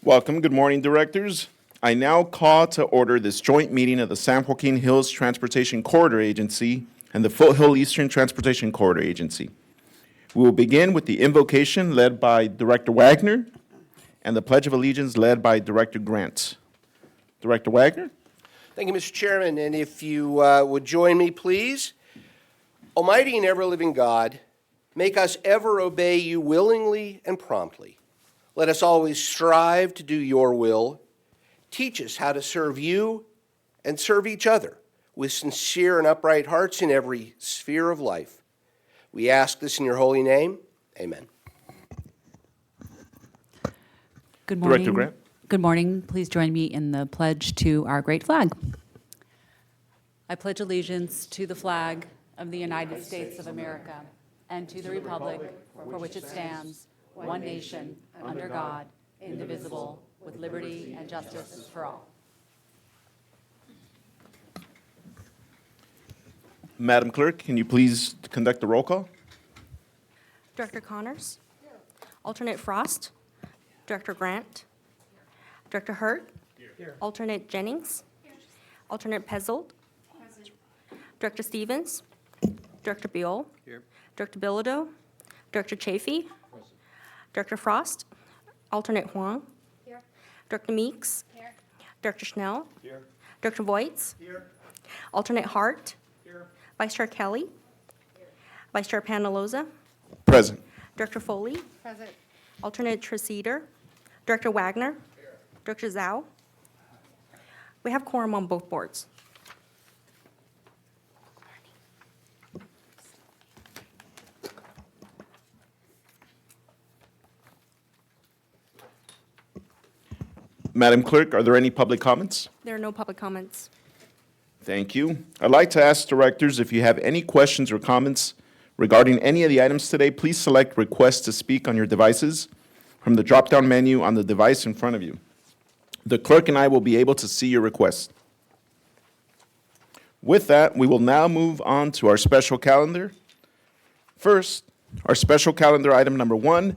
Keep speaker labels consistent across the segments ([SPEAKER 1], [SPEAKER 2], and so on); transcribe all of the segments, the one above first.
[SPEAKER 1] Welcome. Good morning, directors. I now call to order this joint meeting of the San Joaquin Hills Transportation Corridor Agency and the Foothill Eastern Transportation Corridor Agency. We will begin with the invocation led by Director Wagner and the Pledge of Allegiance led by Director Grant. Director Wagner?
[SPEAKER 2] Thank you, Mr. Chairman, and if you would join me, please. Almighty and ever-living God, make us ever obey you willingly and promptly. Let us always strive to do your will. Teach us how to serve you and serve each other with sincere and upright hearts in every sphere of life. We ask this in your holy name. Amen.
[SPEAKER 3] Good morning.
[SPEAKER 1] Director Grant?
[SPEAKER 3] Good morning. Please join me in the pledge to our great flag. I pledge allegiance to the flag of the United States of America and to the republic for which it stands, one nation, under God, indivisible, with liberty and justice for all.
[SPEAKER 1] Madam Clerk, can you please conduct the roll call?
[SPEAKER 4] Director Connors. Alternate Frost. Director Grant. Director Hurt. Alternate Jennings. Alternate Pezzold. Director Stevens. Director Buell. Director Bilodeau. Director Chafee. Director Frost. Alternate Huang. Director Meeks. Director Schnell. Director Voights. Alternate Hart. Vice Chair Kelly. Vice Chair Panaloza.
[SPEAKER 1] Present.
[SPEAKER 4] Director Foley. Present. Alternate Treceder. Director Wagner. Director Zhao. We have quorum on both boards.
[SPEAKER 1] Madam Clerk, are there any public comments?
[SPEAKER 4] There are no public comments.
[SPEAKER 1] Thank you. I'd like to ask directors if you have any questions or comments regarding any of the items today, please select Request to Speak on your devices from the drop-down menu on the device in front of you. The clerk and I will be able to see your request. With that, we will now move on to our special calendar. First, our special calendar item number 1,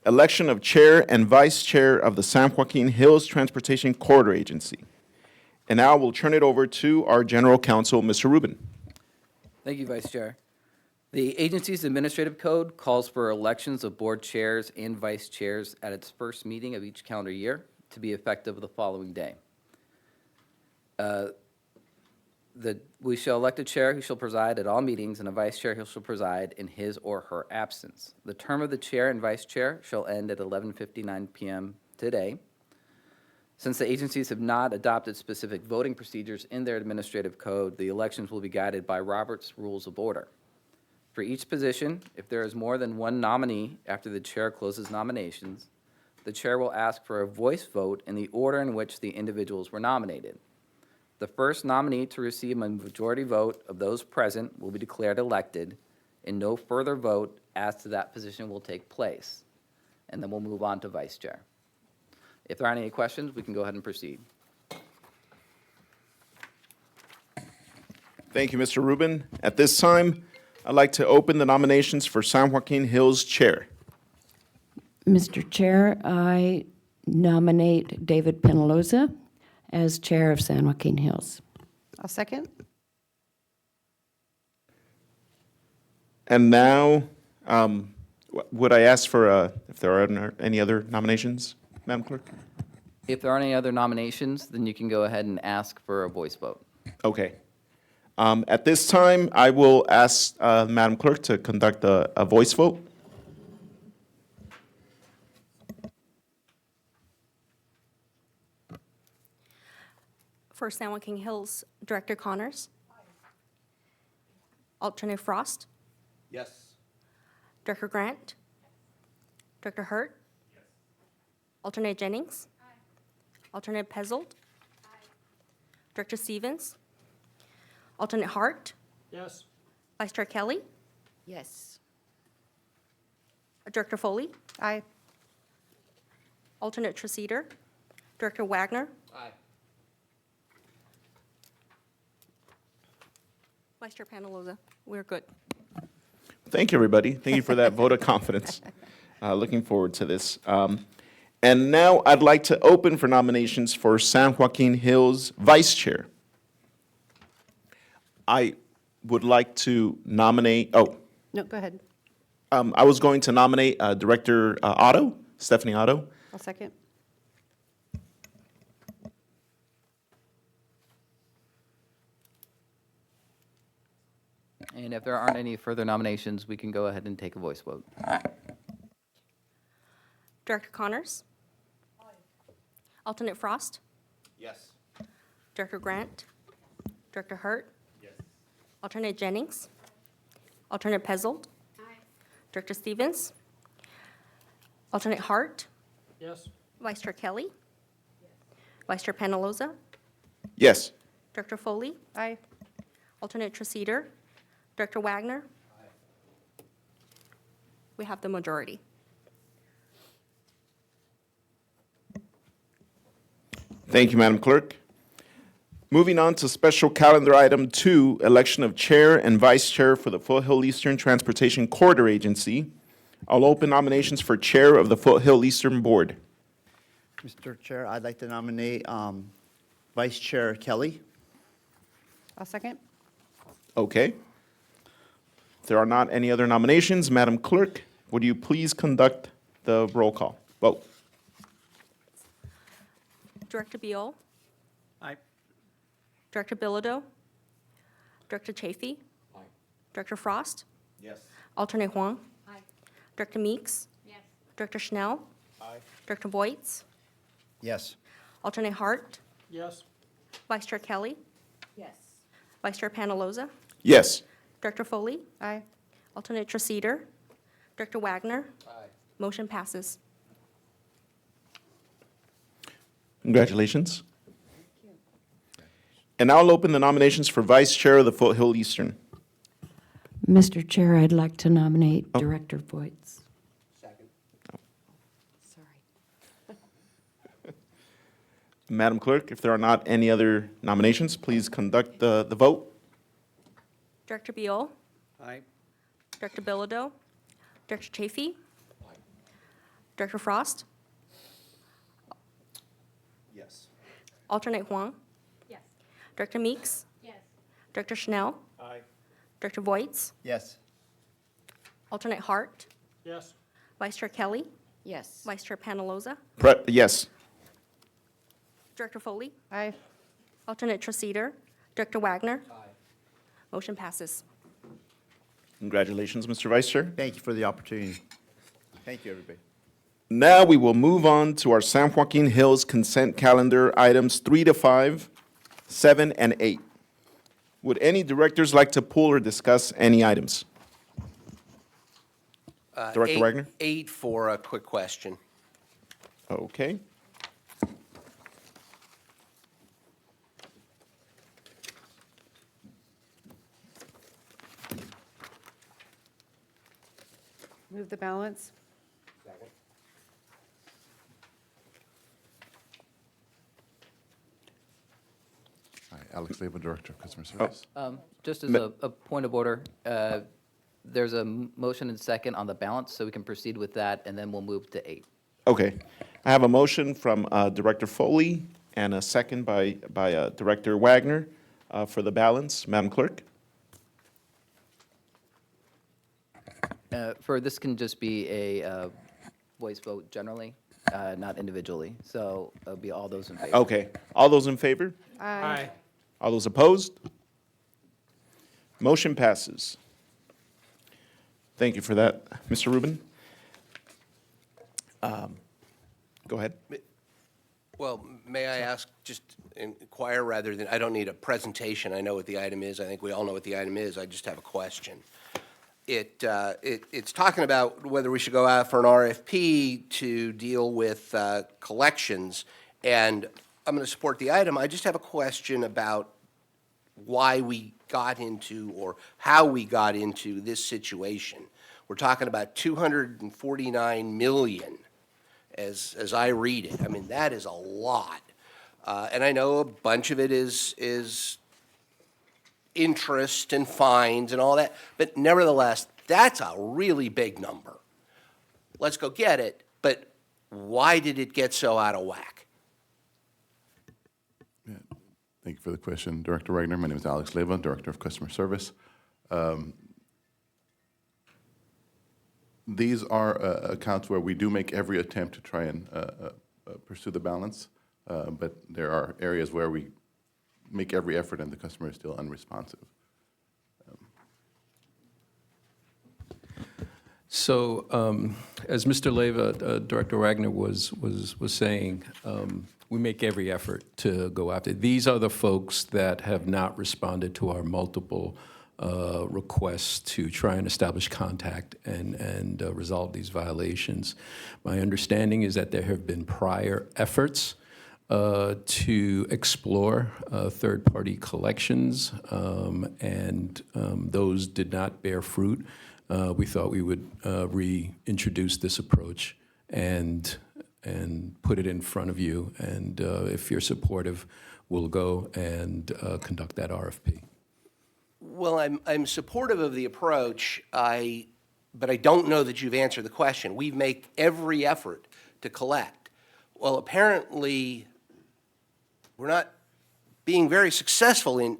[SPEAKER 1] election of chair and vice chair of the San Joaquin Hills Transportation Corridor Agency. And now we'll turn it over to our general counsel, Mr. Rubin.
[SPEAKER 5] Thank you, Vice Chair. The agency's administrative code calls for elections of board chairs and vice chairs at its first meeting of each calendar year to be effective the following day. We shall elect a chair who shall preside at all meetings and a vice chair who shall preside in his or her absence. The term of the chair and vice chair shall end at 11:59 p.m. today. Since the agencies have not adopted specific voting procedures in their administrative code, the elections will be guided by Robert's Rules of Order. For each position, if there is more than one nominee after the chair closes nominations, the chair will ask for a voice vote in the order in which the individuals were nominated. The first nominee to receive a majority vote of those present will be declared elected, and no further vote as to that position will take place. And then we'll move on to vice chair. If there aren't any questions, we can go ahead and proceed.
[SPEAKER 1] Thank you, Mr. Rubin. At this time, I'd like to open the nominations for San Joaquin Hills Chair.
[SPEAKER 6] Mr. Chair, I nominate David Penaloza as Chair of San Joaquin Hills.
[SPEAKER 7] I'll second.
[SPEAKER 1] And now, would I ask for, if there are any other nominations, Madam Clerk?
[SPEAKER 5] If there aren't any other nominations, then you can go ahead and ask for a voice vote.
[SPEAKER 1] Okay. At this time, I will ask Madam Clerk to conduct a voice vote.
[SPEAKER 4] For San Joaquin Hills, Director Connors. Alternate Frost.
[SPEAKER 2] Yes.
[SPEAKER 4] Director Grant. Director Hurt. Alternate Jennings. Alternate Pezzold. Director Stevens. Alternate Hart.
[SPEAKER 2] Yes.
[SPEAKER 4] Vice Chair Kelly.
[SPEAKER 7] Yes.
[SPEAKER 4] Director Foley.
[SPEAKER 7] Aye.
[SPEAKER 4] Alternate Treceder. Director Wagner.
[SPEAKER 2] Aye.
[SPEAKER 4] Vice Chair Panaloza. We're good.
[SPEAKER 1] Thank you, everybody. Thank you for that vote of confidence. Looking forward to this. And now I'd like to open for nominations for San Joaquin Hills Vice Chair. I would like to nominate,
[SPEAKER 7] No, go ahead.
[SPEAKER 1] I was going to nominate Director Otto, Stephanie Otto.
[SPEAKER 7] I'll second.
[SPEAKER 5] And if there aren't any further nominations, we can go ahead and take a voice vote.
[SPEAKER 4] Director Connors? Alternate Frost?
[SPEAKER 1] Yes.
[SPEAKER 4] Director Grant? Director Hurt? Yes. Alternate Jennings? Alternate Pezzold? Director Stevens? Alternate Hart?
[SPEAKER 8] Yes.
[SPEAKER 4] Vice Chair Kelly? Vice Chair Panaloza?
[SPEAKER 1] Yes.
[SPEAKER 4] Director Foley?
[SPEAKER 7] Aye.
[SPEAKER 4] Alternate Treceder? Director Wagner? We have the majority.
[SPEAKER 1] Thank you, Madam Clerk. Moving on to special calendar item 2, election of chair and vice chair for the Foothill Eastern Transportation Corridor Agency. I'll open nominations for chair of the Foothill Eastern Board.
[SPEAKER 9] Mr. Chair, I'd like to nominate Vice Chair Kelly.
[SPEAKER 7] I'll second.
[SPEAKER 1] Okay. If there are not any other nominations, Madam Clerk, would you please conduct the roll call vote?
[SPEAKER 4] Director Beal?
[SPEAKER 8] Aye.
[SPEAKER 4] Director Bilodeau? Director Chafee? Director Frost?
[SPEAKER 1] Yes.
[SPEAKER 4] Alternate Huang? Director Meeks?
[SPEAKER 7] Yes.
[SPEAKER 4] Director Schnell? Director Voigts?
[SPEAKER 9] Yes.
[SPEAKER 4] Alternate Hart?
[SPEAKER 8] Yes.
[SPEAKER 4] Vice Chair Kelly?
[SPEAKER 7] Yes.
[SPEAKER 4] Vice Chair Panaloza?
[SPEAKER 1] Yes.
[SPEAKER 4] Director Foley?
[SPEAKER 7] Aye.
[SPEAKER 4] Alternate Treceder? Director Wagner? Motion passes.
[SPEAKER 1] Congratulations. And now I'll open the nominations for vice chair of the Foothill Eastern.
[SPEAKER 6] Mr. Chair, I'd like to nominate Director Voigts.
[SPEAKER 7] Sorry.
[SPEAKER 1] Madam Clerk, if there are not any other nominations, please conduct the vote.
[SPEAKER 4] Director Beal?
[SPEAKER 8] Aye.
[SPEAKER 4] Director Bilodeau? Director Chafee? Director Frost?
[SPEAKER 1] Yes.
[SPEAKER 4] Alternate Huang?
[SPEAKER 7] Yes.
[SPEAKER 4] Director Meeks?
[SPEAKER 7] Yes.
[SPEAKER 4] Director Schnell?
[SPEAKER 1] Aye.
[SPEAKER 4] Director Voigts?
[SPEAKER 9] Yes.
[SPEAKER 4] Alternate Hart?
[SPEAKER 8] Yes.
[SPEAKER 4] Vice Chair Kelly?
[SPEAKER 7] Yes.
[SPEAKER 4] Vice Chair Panaloza?
[SPEAKER 1] Yes.
[SPEAKER 4] Director Foley?
[SPEAKER 7] Aye.
[SPEAKER 4] Alternate Treceder? Director Wagner? Motion passes.
[SPEAKER 1] Congratulations, Mr. Vice Chair.
[SPEAKER 9] Thank you for the opportunity. Thank you, everybody.
[SPEAKER 1] Now we will move on to our San Joaquin Hills consent calendar items 3 to 5, 7, and 8. Would any directors like to pull or discuss any items? Director Wagner?
[SPEAKER 2] 8 for a quick question.
[SPEAKER 1] Okay.
[SPEAKER 7] Move the balance.
[SPEAKER 10] Hi, Alex Leba, Director of Customer Service.
[SPEAKER 5] Just as
[SPEAKER 1] Ma-
[SPEAKER 5] a point of order, there's a motion and second on the balance, so we can proceed with that, and then we'll move to 8.
[SPEAKER 1] Okay. I have a motion from Director Foley and a second by Director Wagner for the balance. Madam Clerk?
[SPEAKER 5] This can just be a voice vote generally, not individually. So it'll be all those in favor.
[SPEAKER 1] Okay. All those in favor?
[SPEAKER 8] Aye.
[SPEAKER 1] All those opposed? Motion passes. Thank you for that, Mr. Rubin. Go ahead.
[SPEAKER 2] Well, may I ask, just inquire rather than, I don't need a presentation, I know what the item is, I think we all know what the item is, I just have a question. It's talking about whether we should go out for an RFP to deal with collections, and I'm going to support the item, I just have a question about why we got into, or how we got into this situation. We're talking about 249 million, as I read it. I mean, that is a lot. And I know a bunch of it is interest and fines and all that, but nevertheless, that's a really big number. Let's go get it, but Why did it get so out of whack?
[SPEAKER 10] Thank you for the question, Director Wagner. My name is Alex Leva, Director of Customer Service. These are accounts where we do make every attempt to try and pursue the balance, but there are areas where we make every effort and the customer is still unresponsive.
[SPEAKER 11] So, as Mr. Leva, Director Wagner was saying, we make every effort to go after. These are the folks that have not responded to our multiple requests to try and establish contact and resolve these violations. My understanding is that there have been prior efforts to explore third-party collections, and those did not bear fruit. We thought we would reintroduce this approach and put it in front of you. And if you're supportive, we'll go and conduct that RFP.
[SPEAKER 2] Well, I'm supportive of the approach, but I don't know that you've answered the question. We make every effort to collect. Well, apparently, we're not being very successful in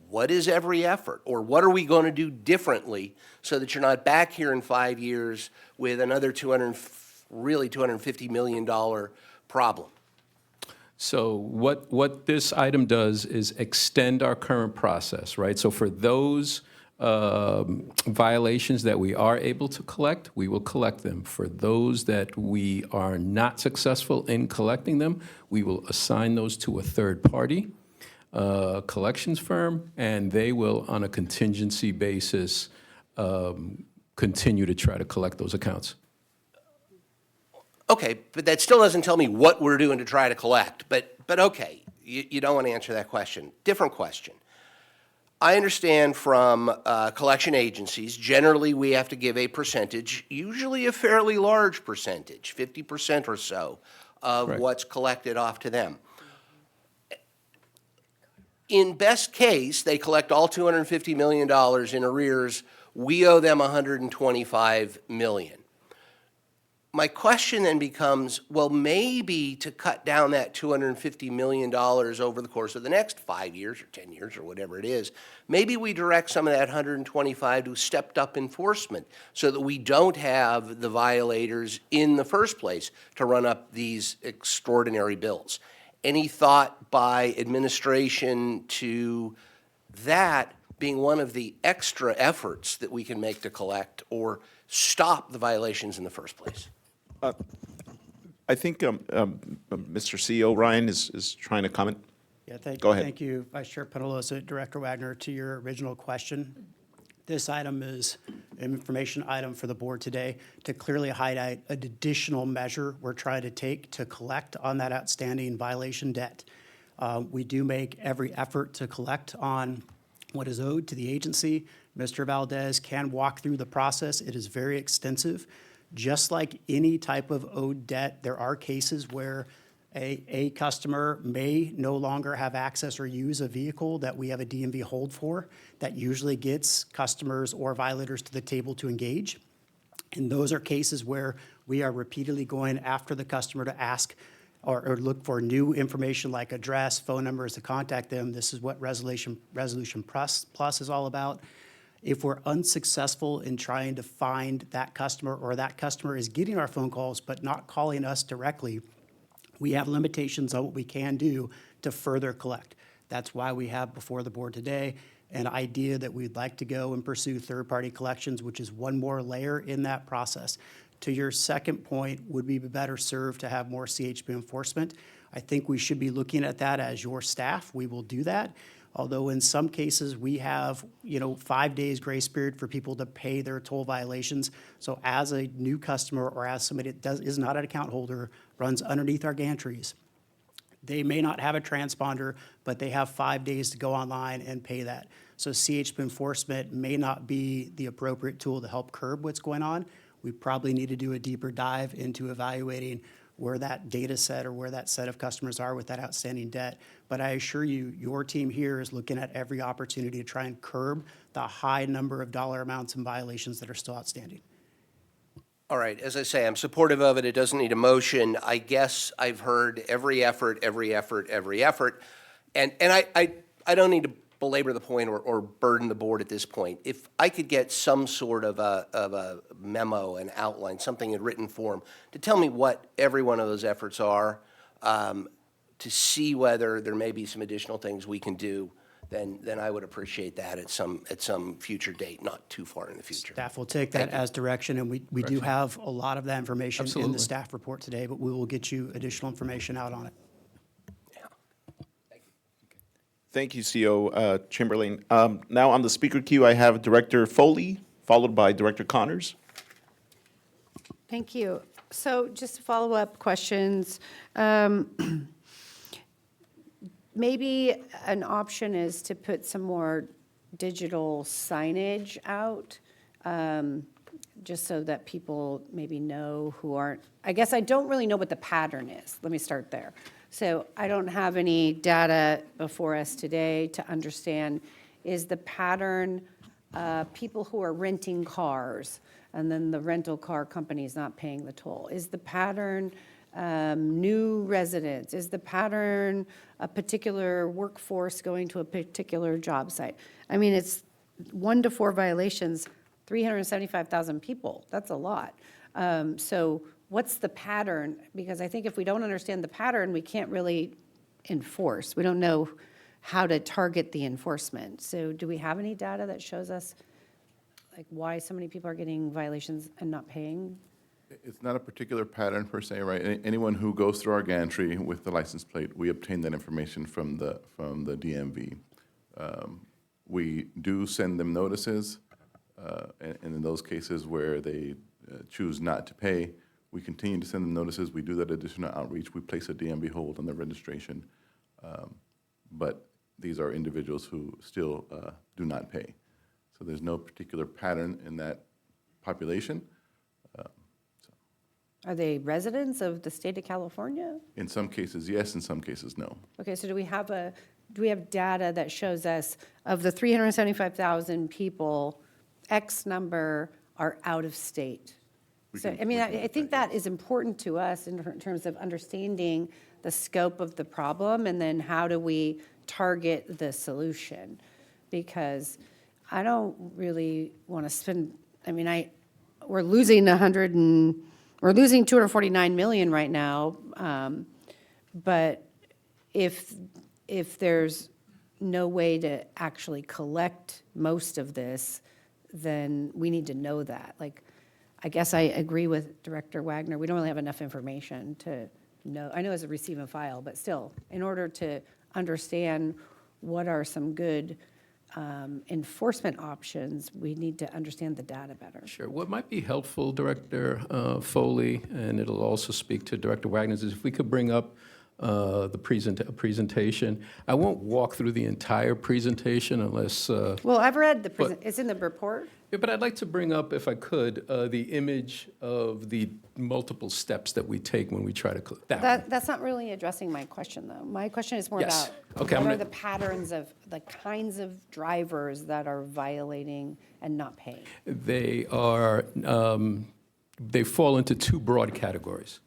[SPEAKER 2] what is every effort? Or what are we going to do differently so that you're not back here in 5 years with another $250 million problem?
[SPEAKER 11] So what this item does is extend our current process, right? So for those violations that we are able to collect, we will collect them. For those that we are not successful in collecting them, we will assign those to a third party collections firm, and they will, on a contingency basis, continue to try to collect those accounts.
[SPEAKER 2] Okay, but that still doesn't tell me what we're doing to try to collect. But okay, you don't want to answer that question. Different question. I understand from collection agencies, generally we have to give a percentage, usually a fairly large percentage, 50% or so, of
[SPEAKER 11] Correct.
[SPEAKER 2] what's collected off to them. In best case, they collect all $250 million in arrears. We owe them $125 million. My question then becomes, well, maybe to cut down that $250 million over the course of the next 5 years or 10 years or whatever it is, maybe we direct some of that 125 to stepped up enforcement so that we don't have the violators in the first place to run up these extraordinary bills. Any thought by administration to that being one of the extra efforts that we can make to collect or stop the violations in the first place?
[SPEAKER 1] I think Mr. CEO Ryan is trying to comment.
[SPEAKER 8] Yeah, thank
[SPEAKER 1] Go
[SPEAKER 8] you.
[SPEAKER 1] ahead.
[SPEAKER 8] Thank you, Vice Chair Penaloza. Director Wagner, to your original question, this item is an information item for the board today to clearly highlight an additional measure we're trying to take to collect on that outstanding violation debt. We do make every effort to collect on what is owed to the agency. Mr. Valdez can walk through the process. It is very extensive. Just like any type of owed debt, there are cases where a customer may no longer have access or use a vehicle that we have a DMV hold for. That usually gets customers or violators to the table to engage. And those are cases where we are repeatedly going after the customer to ask or look for new information like address, phone numbers to contact them. This is what Resolution Plus is all about. If we're unsuccessful in trying to find that customer or that customer is getting our phone calls but not calling us directly, we have limitations on what we can do to further collect. That's why we have before the board today an idea that we'd like to go and pursue third-party collections, which is one more layer in that process. To your second point, would we be better served to have more CHP enforcement? I think we should be looking at that as your staff. We will do that. Although in some cases, we have, 5 days grace period for people to pay their toll violations. So as a new customer or as somebody that is not an account holder, runs underneath our gantries, they may not have a transponder, but they have 5 days to go online and pay that. So CHP enforcement may not be the appropriate tool to help curb what's going on. We probably need to do a deeper dive into evaluating where that data set or where that set of customers are with that outstanding debt. But I assure you, your team here is looking at every opportunity to try and curb the high number of dollar amounts and violations that are still outstanding.
[SPEAKER 2] All right, as I say, I'm supportive of it. It doesn't need a motion. I guess I've heard every effort, every effort, every effort. And I don't need to belabor the point or burden the board at this point. If I could get some sort of a memo, an outline, something in written form to tell me what every one of those efforts are, to see whether there may be some additional things we can do, then I would appreciate that at some future date, not too far in the future.
[SPEAKER 8] Staff will take that as direction, and we do have a lot of that information in
[SPEAKER 11] Absolutely.
[SPEAKER 8] the staff report today, but we will get you additional information out on it.
[SPEAKER 1] Thank you, CO Chamberlain. Now on the speaker queue, I have Director Foley, followed by Director Connors.
[SPEAKER 7] Thank you. So just follow-up questions. Maybe an option is to put some more digital signage out, just so that people maybe know who aren't, I guess I don't really know what the pattern is. Let me start there. So I don't have any data before us today to understand, is the pattern people who are renting cars and then the rental car company is not paying the toll? Is the pattern new residents? Is the pattern a particular workforce going to a particular job site? I mean, it's 1 to 4 violations, 375,000 people. That's a lot. So what's the pattern? Because I think if we don't understand the pattern, we can't really enforce. We don't know how to target the enforcement. So do we have any data that shows us like why so many people are getting violations and not paying?
[SPEAKER 10] It's not a particular pattern per se, right? Anyone who goes through our gantry with the license plate, we obtain that information from the DMV. We do send them notices, and in those cases where they choose not to pay, we continue to send them notices. We do that additional outreach. We place a DMV hold on the registration, but these are individuals who still do not pay. So there's no particular pattern in that population.
[SPEAKER 7] Are they residents of the state of California?
[SPEAKER 10] In some cases, yes. In some cases, no.
[SPEAKER 7] Okay, so do we have data that shows us of the 375,000 people, X number are out of state? So, I mean, I think that is important to us in terms of understanding the scope of the problem and then how do we target the solution? Because I don't really want to spend, I mean, we're losing 249 million right now, but if there's no way to actually collect most of this, then we need to know that. Like, I guess I agree with Director Wagner. We don't really have enough information to know. I know it's a receive and file, but still, in order to understand what are some good enforcement options, we need to understand the data better.
[SPEAKER 11] Sure. What might be helpful, Director Foley, and it'll also speak to Director Wagner, is if we could bring up the presentation. I won't walk through the entire presentation unless.
[SPEAKER 7] Well, I've read it's in the report.
[SPEAKER 11] Yeah, but I'd like to bring up, if I could, the image of the multiple steps that we take when we try to collect that.
[SPEAKER 7] That's not really addressing my question, though. My question is more
[SPEAKER 11] Yes.
[SPEAKER 7] about
[SPEAKER 11] Okay, I'm
[SPEAKER 7] what are
[SPEAKER 11] gonna-
[SPEAKER 7] the patterns of the kinds of drivers that are violating and not paying?
[SPEAKER 11] They are, they fall into 2 broad categories.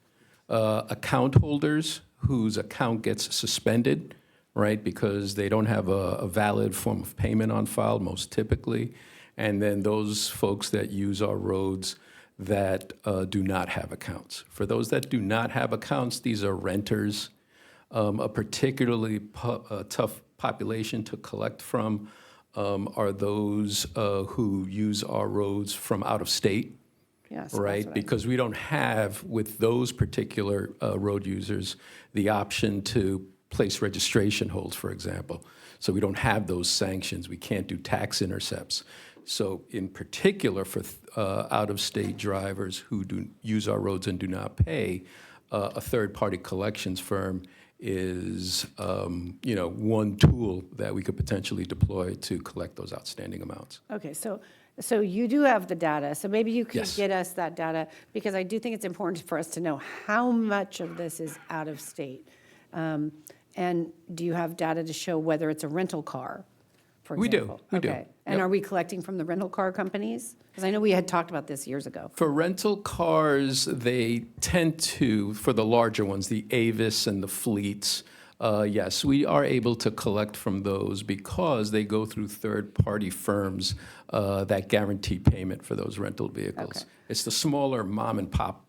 [SPEAKER 11] Account holders whose account gets suspended, right, because they don't have a valid form of payment on file, most typically. And then those folks that use our roads that do not have accounts. For those that do not have accounts, these are renters. A particularly tough population to collect from are those who use our roads from out of state.
[SPEAKER 7] Yes, that's
[SPEAKER 11] Right,
[SPEAKER 7] what I-
[SPEAKER 11] because we don't have, with those particular road users, the option to place registration holds, for example. So we don't have those sanctions. We can't do tax intercepts. So in particular, for out-of-state drivers who do use our roads and do not pay, a third-party collections firm is, one tool that we could potentially deploy to collect those outstanding amounts.
[SPEAKER 7] Okay, so you do have the data, so maybe you could
[SPEAKER 11] Yes.
[SPEAKER 7] get us that data, because I do think it's important for us to know how much of this is out of state. And do you have data to show whether it's a rental car for
[SPEAKER 11] We do,
[SPEAKER 7] example?
[SPEAKER 11] we do.
[SPEAKER 7] Okay. And
[SPEAKER 11] Yep.
[SPEAKER 7] are we collecting from the rental car companies? Because I know we had talked about this years ago.
[SPEAKER 11] For rental cars, they tend to, for the larger ones, the Avis and the fleets, yes, we are able to collect from those because they go through third-party firms that guarantee payment for those rental vehicles.
[SPEAKER 7] Okay.
[SPEAKER 11] It's the smaller mom-and-pop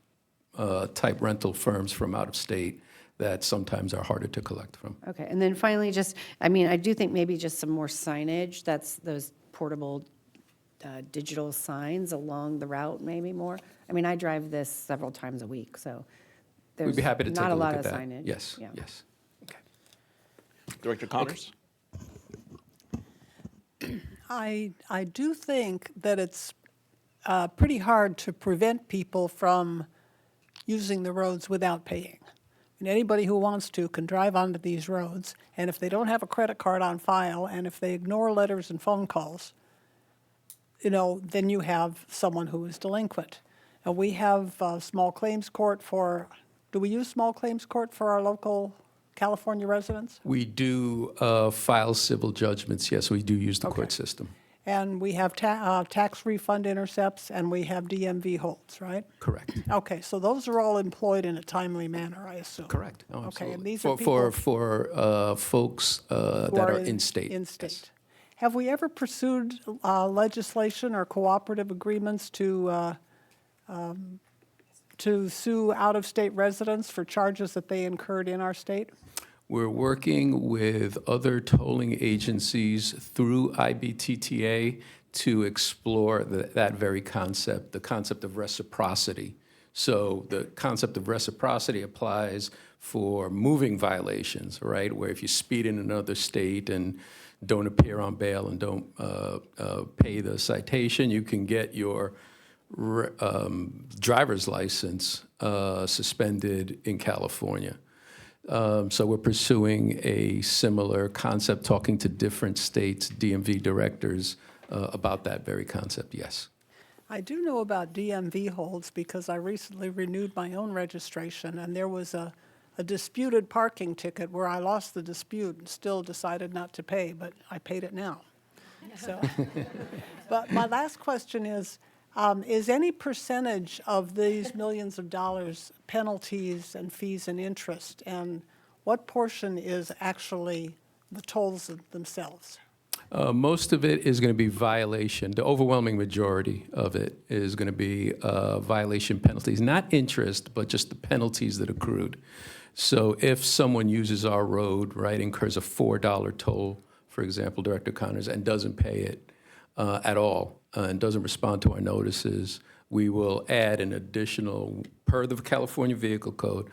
[SPEAKER 11] type rental firms from out of state that sometimes are harder to collect from.
[SPEAKER 7] Okay, and then finally, just, I mean, I do think maybe just some more signage, that's those portable digital signs along the route, maybe more. I mean, I drive this several times a week, so
[SPEAKER 11] We'd
[SPEAKER 7] there's
[SPEAKER 11] be happy to take
[SPEAKER 7] not
[SPEAKER 11] a
[SPEAKER 7] a
[SPEAKER 11] look
[SPEAKER 7] lot
[SPEAKER 11] at
[SPEAKER 7] of
[SPEAKER 11] that.
[SPEAKER 7] signage.
[SPEAKER 11] Yes,
[SPEAKER 7] Yeah.
[SPEAKER 11] yes.
[SPEAKER 1] Director Connors?
[SPEAKER 12] I do think that it's pretty hard to prevent people from using the roads without paying. And anybody who wants to can drive onto these roads, and if they don't have a credit card on file, and if they ignore letters and phone calls, then you have someone who is delinquent. And we have small claims court do we use small claims court for our local California residents?
[SPEAKER 11] We do file civil judgments, yes, we do use the court
[SPEAKER 12] Okay.
[SPEAKER 11] system.
[SPEAKER 12] And we have tax refund intercepts, and we have DMV holds, right?
[SPEAKER 11] Correct.
[SPEAKER 12] Okay, so those are all employed in a timely manner, I assume?
[SPEAKER 11] Correct. Oh,
[SPEAKER 12] Okay,
[SPEAKER 11] absolutely.
[SPEAKER 12] and these are
[SPEAKER 11] For
[SPEAKER 12] people
[SPEAKER 11] folks
[SPEAKER 12] who
[SPEAKER 11] that are in-state.
[SPEAKER 12] In-state. Have we ever pursued legislation or cooperative agreements to sue out-of-state residents for charges that they incurred in our state?
[SPEAKER 11] We're working with other tolling agencies through IBTTA to explore that very concept, the concept of reciprocity. So the concept of reciprocity applies for moving violations, right? Where if you speed in another state and don't appear on bail and don't pay the citation, you can get your driver's license suspended in California. So we're pursuing a similar concept, talking to different states' DMV directors about that very concept, yes.
[SPEAKER 12] I do know about DMV holds because I recently renewed my own registration, and there was a disputed parking ticket where I lost the dispute and still decided not to pay, but I paid it now. So, but my last question is any percentage of these millions of dollars penalties and fees and interest, and what portion is actually the tolls themselves?
[SPEAKER 11] Most of it is going to be violation. The overwhelming majority of it is going to be violation penalties, not interest, but just the penalties that accrued. So if someone uses our road, right, incurs a $4 toll, for example, Director Connors, and doesn't pay it at all, and doesn't respond to our notices, we will add an additional, per the California Vehicle Code,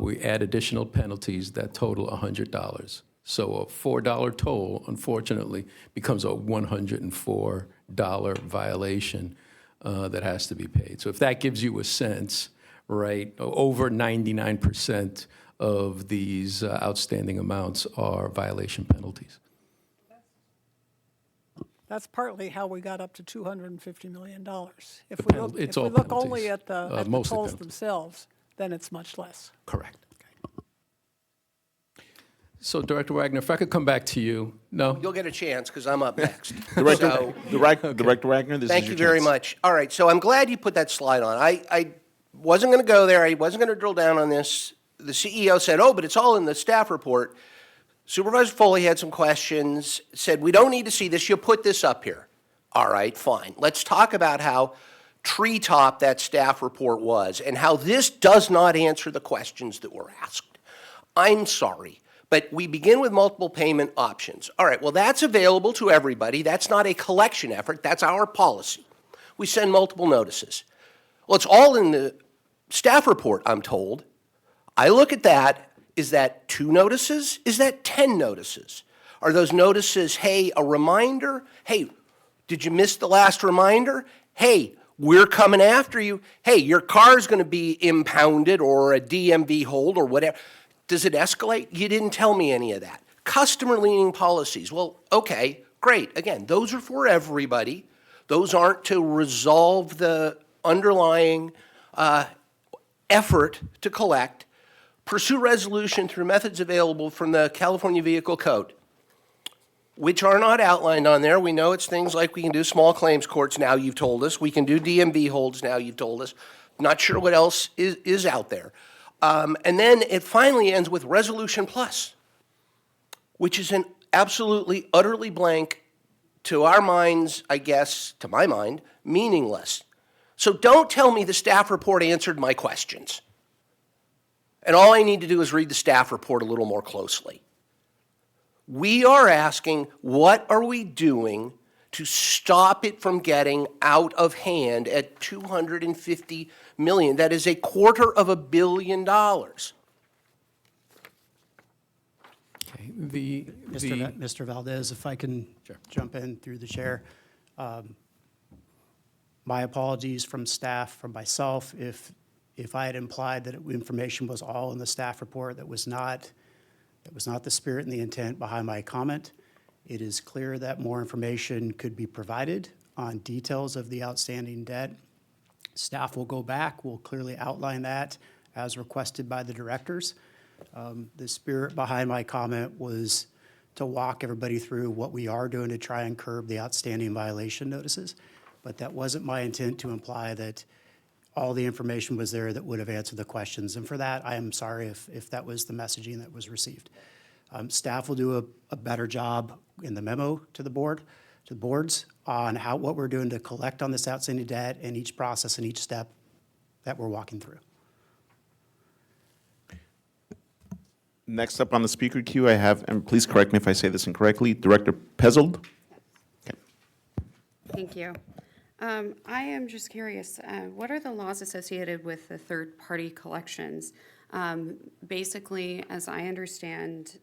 [SPEAKER 11] we add additional penalties that total $100. So a $4 toll, unfortunately, becomes a $104 violation that has to be paid. So if that gives you a sense, right, over 99% of these outstanding amounts are violation penalties.
[SPEAKER 12] That's partly how we got up to $250 million. If
[SPEAKER 11] The
[SPEAKER 12] we
[SPEAKER 11] penal-
[SPEAKER 12] look,
[SPEAKER 11] it's
[SPEAKER 12] if we
[SPEAKER 11] all
[SPEAKER 12] look only
[SPEAKER 11] penalties.
[SPEAKER 12] at the
[SPEAKER 11] Mostly
[SPEAKER 12] tolls
[SPEAKER 11] penalties.
[SPEAKER 12] themselves, then it's much less.
[SPEAKER 11] Correct. So Director Wagner, if I could come back to you. No?
[SPEAKER 2] You'll get a chance because I'm up next.
[SPEAKER 1] Director,
[SPEAKER 2] So-
[SPEAKER 1] Director Wagner, this is
[SPEAKER 2] Thank
[SPEAKER 1] your
[SPEAKER 2] you very
[SPEAKER 1] chance.
[SPEAKER 2] much. All right, so I'm glad you put that slide on. I wasn't going to go there. I wasn't going to drill down on this. The CEO said, oh, but it's all in the staff report. Supervisor Foley had some questions, said, we don't need to see this. You'll put this up here. All right, fine. Let's talk about how treetop that staff report was and how this does not answer the questions that were asked. I'm sorry, but we begin with multiple payment options. All right, well, that's available to everybody. That's not a collection effort. That's our policy. We send multiple notices. Well, it's all in the staff report, I'm told. I look at that. Is that 2 notices? Is that 10 notices? Are those notices, hey, a reminder? Hey, did you miss the last reminder? Hey, we're coming after you. Hey, your car's going to be impounded or a DMV hold or whatever. Does it escalate? You didn't tell me any of that. Customer-leaning policies. Well, okay, great. Again, those are for everybody. Those aren't to resolve the underlying effort to collect. Pursue resolution through methods available from the California Vehicle Code. which are not outlined on there. We know it's things like we can do small claims courts now, you've told us. We can do DMV holds now, you've told us. Not sure what else is out there. And then it finally ends with Resolution Plus, which is an absolutely, utterly blank, to our minds, I guess, to my mind, meaningless. So don't tell me the staff report answered my questions. And all I need to do is read the staff report a little more closely. We are asking, what are we doing to stop it from getting out of hand at $250 million? That is $250 million.
[SPEAKER 11] Okay,
[SPEAKER 8] Mr. Valdez, if I can jump in through the chair. My apologies from staff, from myself, if I had implied that information was all in the staff report. That was not the spirit and the intent behind my comment. It is clear that more information could be provided on details of the outstanding debt. Staff will go back, will clearly outline that as requested by the directors. The spirit behind my comment was to walk everybody through what we are doing to try and curb the outstanding violation notices. But that wasn't my intent to imply that all the information was there that would have answered the questions. And for that, I am sorry if that was the messaging that was received. Staff will do a better job in the memo to the board, to the boards, on what we're doing to collect on this outstanding debt and each process and each step that we're walking through.
[SPEAKER 1] Next up on the speaker queue, I have, and please correct me if I say this incorrectly, Director Pezzold. Okay.
[SPEAKER 13] Thank you. I am just curious, what are the laws associated with the third-party collections? Basically, as I understand,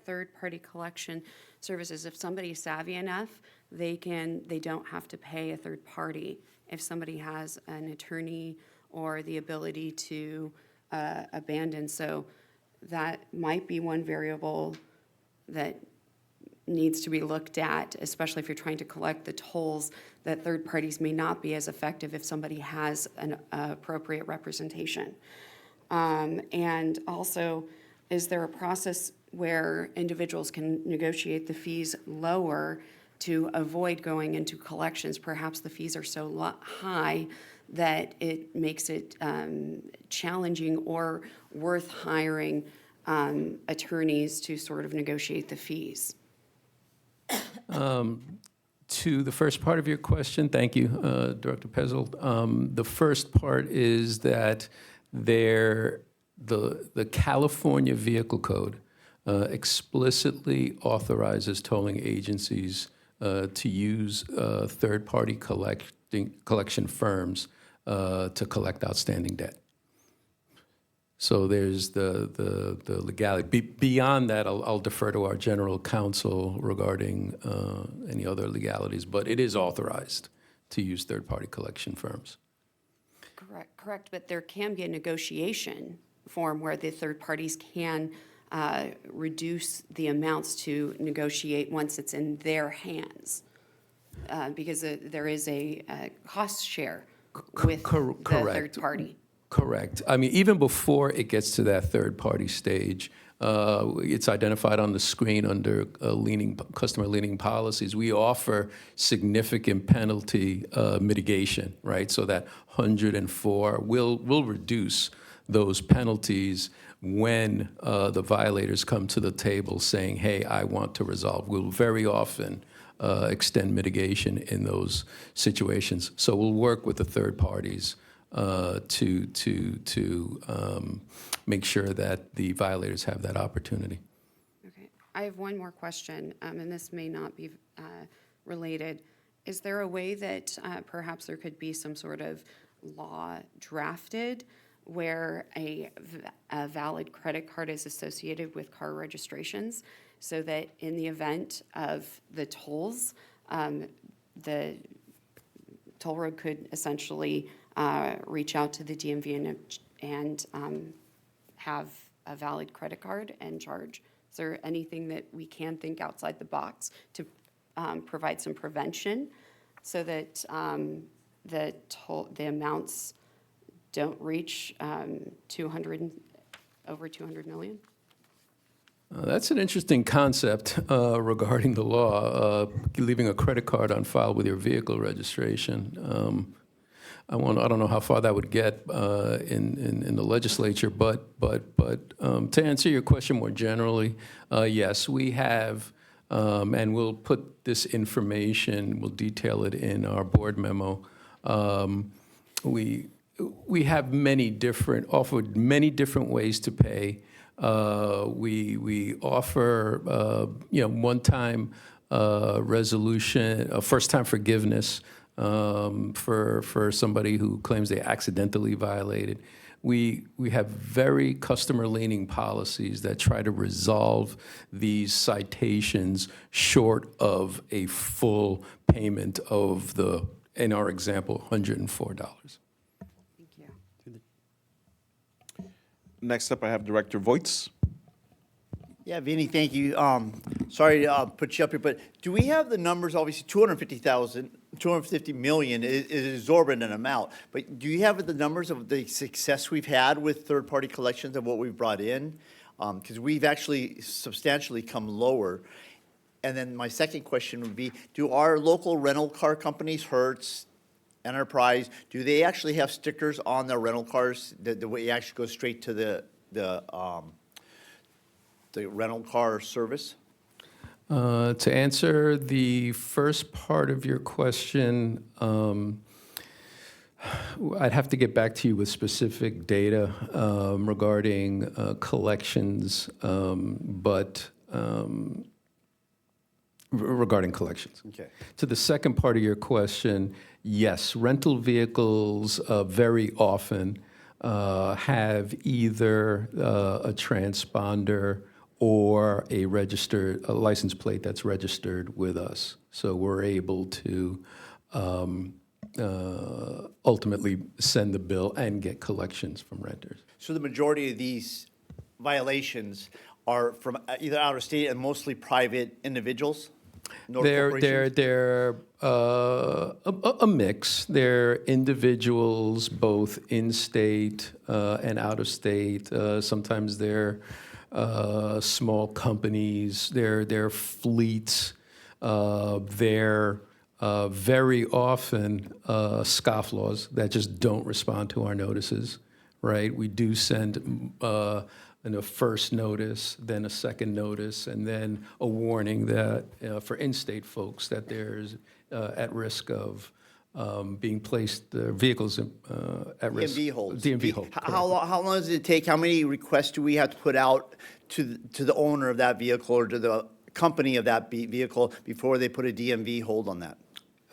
[SPEAKER 13] third-party collection services, if somebody's savvy enough, they don't have to pay a third party. If somebody has an attorney or the ability to abandon, so that might be one variable that needs to be looked at, especially if you're trying to collect the tolls, that third parties may not be as effective if somebody has an appropriate representation. And also, is there a process where individuals can negotiate the fees lower to avoid going into collections? Perhaps the fees are so high that it makes it challenging or worth hiring attorneys to sort of negotiate the fees.
[SPEAKER 11] To the first part of your question, thank you, Director Pezzold. The first part is that the California Vehicle Code explicitly authorizes tolling agencies to use third-party collection firms to collect outstanding debt. So there's the legality. Beyond that, I'll defer to our general counsel regarding any other legalities, but it is authorized to use third-party collection firms.
[SPEAKER 13] Correct, but there can be a negotiation form where the third parties can reduce the amounts to negotiate once it's in their hands, because there is a cost share with the third party.
[SPEAKER 11] Correct. I mean, even before it gets to that third-party stage, it's identified on the screen under customer leaning policies. We offer significant penalty mitigation, right? So that 104 will reduce those penalties when the violators come to the table saying, hey, I want to resolve. We'll very often extend mitigation in those situations. So we'll work with the third parties to make sure that the violators have that opportunity.
[SPEAKER 13] Okay, I have one more question, and this may not be related. Is there a way that perhaps there could be some sort of law drafted where a valid credit card is associated with car registrations, so that in the event of the tolls, the toll road could essentially reach out to the DMV and have a valid credit card and charge? Is there anything that we can think outside the box to provide some prevention so that the amounts don't reach over 200 million?
[SPEAKER 11] That's an interesting concept regarding the law, leaving a credit card on file with your vehicle registration. I don't know how far that would get in the legislature, but to answer your question more generally, yes, we have, and we'll put this information, we'll detail it in our board memo. We have offered many different ways to pay. We offer, one-time resolution, first-time forgiveness for somebody who claims they accidentally violated. We have very customer-leaning policies that try to resolve these citations short of a full payment of in our example, $104.
[SPEAKER 13] Thank you.
[SPEAKER 1] Next up, I have Director Voits.
[SPEAKER 9] Yeah, Vinny, thank you. Sorry to put you up here, but do we have the numbers? Obviously, 250 million is an exorbitant amount, but do you have the numbers of the success we've had with third-party collections and what we've brought in? Because we've actually substantially come lower. And then my second question would be, do our local rental car companies, Hertz, Enterprise, do they actually have stickers on their rental cars that way actually go straight to the rental car service?
[SPEAKER 11] To answer the first part of your question, I'd have to get back to you with specific data regarding collections, regarding collections.
[SPEAKER 9] Okay.
[SPEAKER 11] To the second part of your question, yes, rental vehicles very often have either a transponder or a license plate that's registered with us. So we're able to ultimately send the bill and get collections from renters.
[SPEAKER 9] So the majority of these violations are from either out of state and mostly private individuals?
[SPEAKER 11] They're a mix. They're individuals, both in-state and out-of-state. Sometimes they're small companies. They're fleets. They're very often scofflaws that just don't respond to our notices, right? We do send a first notice, then a second notice, and then a warning that for in-state folks that there's at risk of being placed, their vehicles at risk.
[SPEAKER 9] DMV holds.
[SPEAKER 11] DMV hold.
[SPEAKER 9] How long does it take? How many requests do we have to put out to the owner of that vehicle or to the company of that vehicle before they put a DMV hold on that?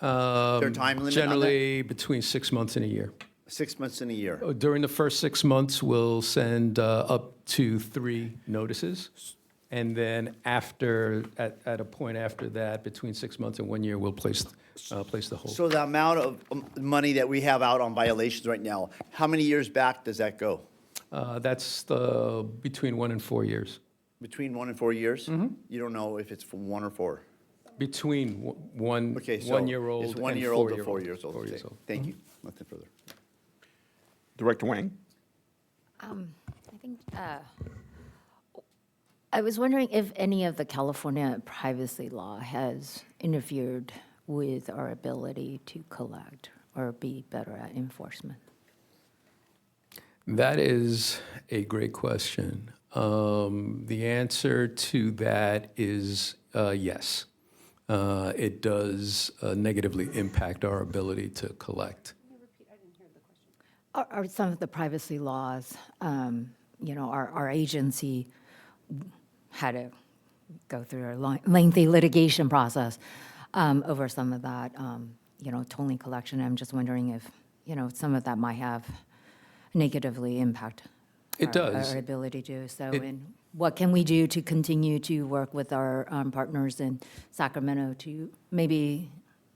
[SPEAKER 9] Is there a time limit on that?
[SPEAKER 11] Generally between 6 months and a year.
[SPEAKER 9] 6 months and a year.
[SPEAKER 11] During the first 6 months, we'll send up to 3 notices. And then at a point after that, between 6 months and 1 year, we'll place the hold.
[SPEAKER 9] So the amount of money that we have out on violations right now, how many years back does that go?
[SPEAKER 11] That's between 1 and 4 years.
[SPEAKER 9] Between 1 and 4 years? Mm-hmm. You don't know if it's from 1 or 4?
[SPEAKER 11] Between one
[SPEAKER 9] Okay, so
[SPEAKER 11] 1 year old
[SPEAKER 9] it's
[SPEAKER 11] and
[SPEAKER 9] 1 year
[SPEAKER 11] 4
[SPEAKER 9] old
[SPEAKER 11] year
[SPEAKER 9] to 4 years old.
[SPEAKER 11] 4
[SPEAKER 9] Okay.
[SPEAKER 11] years old.
[SPEAKER 9] Thank you. Nothing further.
[SPEAKER 1] Director Wang.
[SPEAKER 6] I think, I was wondering if any of the California privacy law has interfered with our ability to collect or be better at enforcement.
[SPEAKER 11] That is a great question. The answer to that is yes. It does negatively impact our ability to collect.
[SPEAKER 6] Are some of the privacy laws, our agency had to go through a lengthy litigation process over some of that, tolling collection. I'm just wondering if, some of that might have negatively impact
[SPEAKER 11] It does.
[SPEAKER 6] our ability to do so. And what can we do to continue to work with our partners in Sacramento to maybe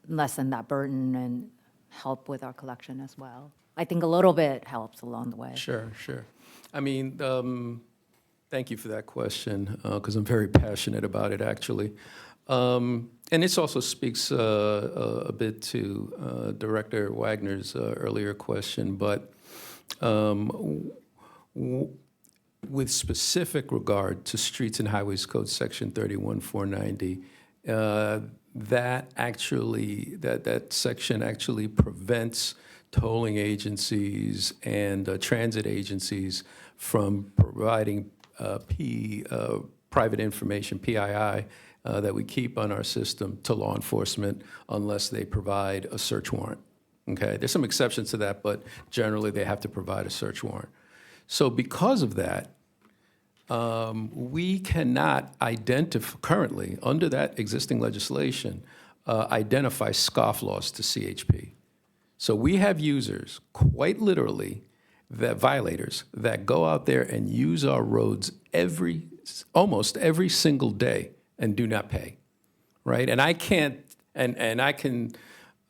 [SPEAKER 6] lessen that burden and help with our collection as well? I think a little bit helps along the way.
[SPEAKER 11] Sure. I mean, thank you for that question, because I'm very passionate about it, actually. And this also speaks a bit to Director Wagner's earlier question, but with specific regard to Streets and Highways Code, Section 31490, that section actually prevents tolling agencies and transit agencies from providing private information, PII, that we keep on our system to law enforcement unless they provide a search warrant. Okay, there's some exceptions to that, but generally they have to provide a search warrant. So because of that, we cannot identify, currently, under that existing legislation, identify scofflaws to CHP. So we have users, quite literally, violators, that go out there and use our roads almost every single day and do not pay, right? And I can't,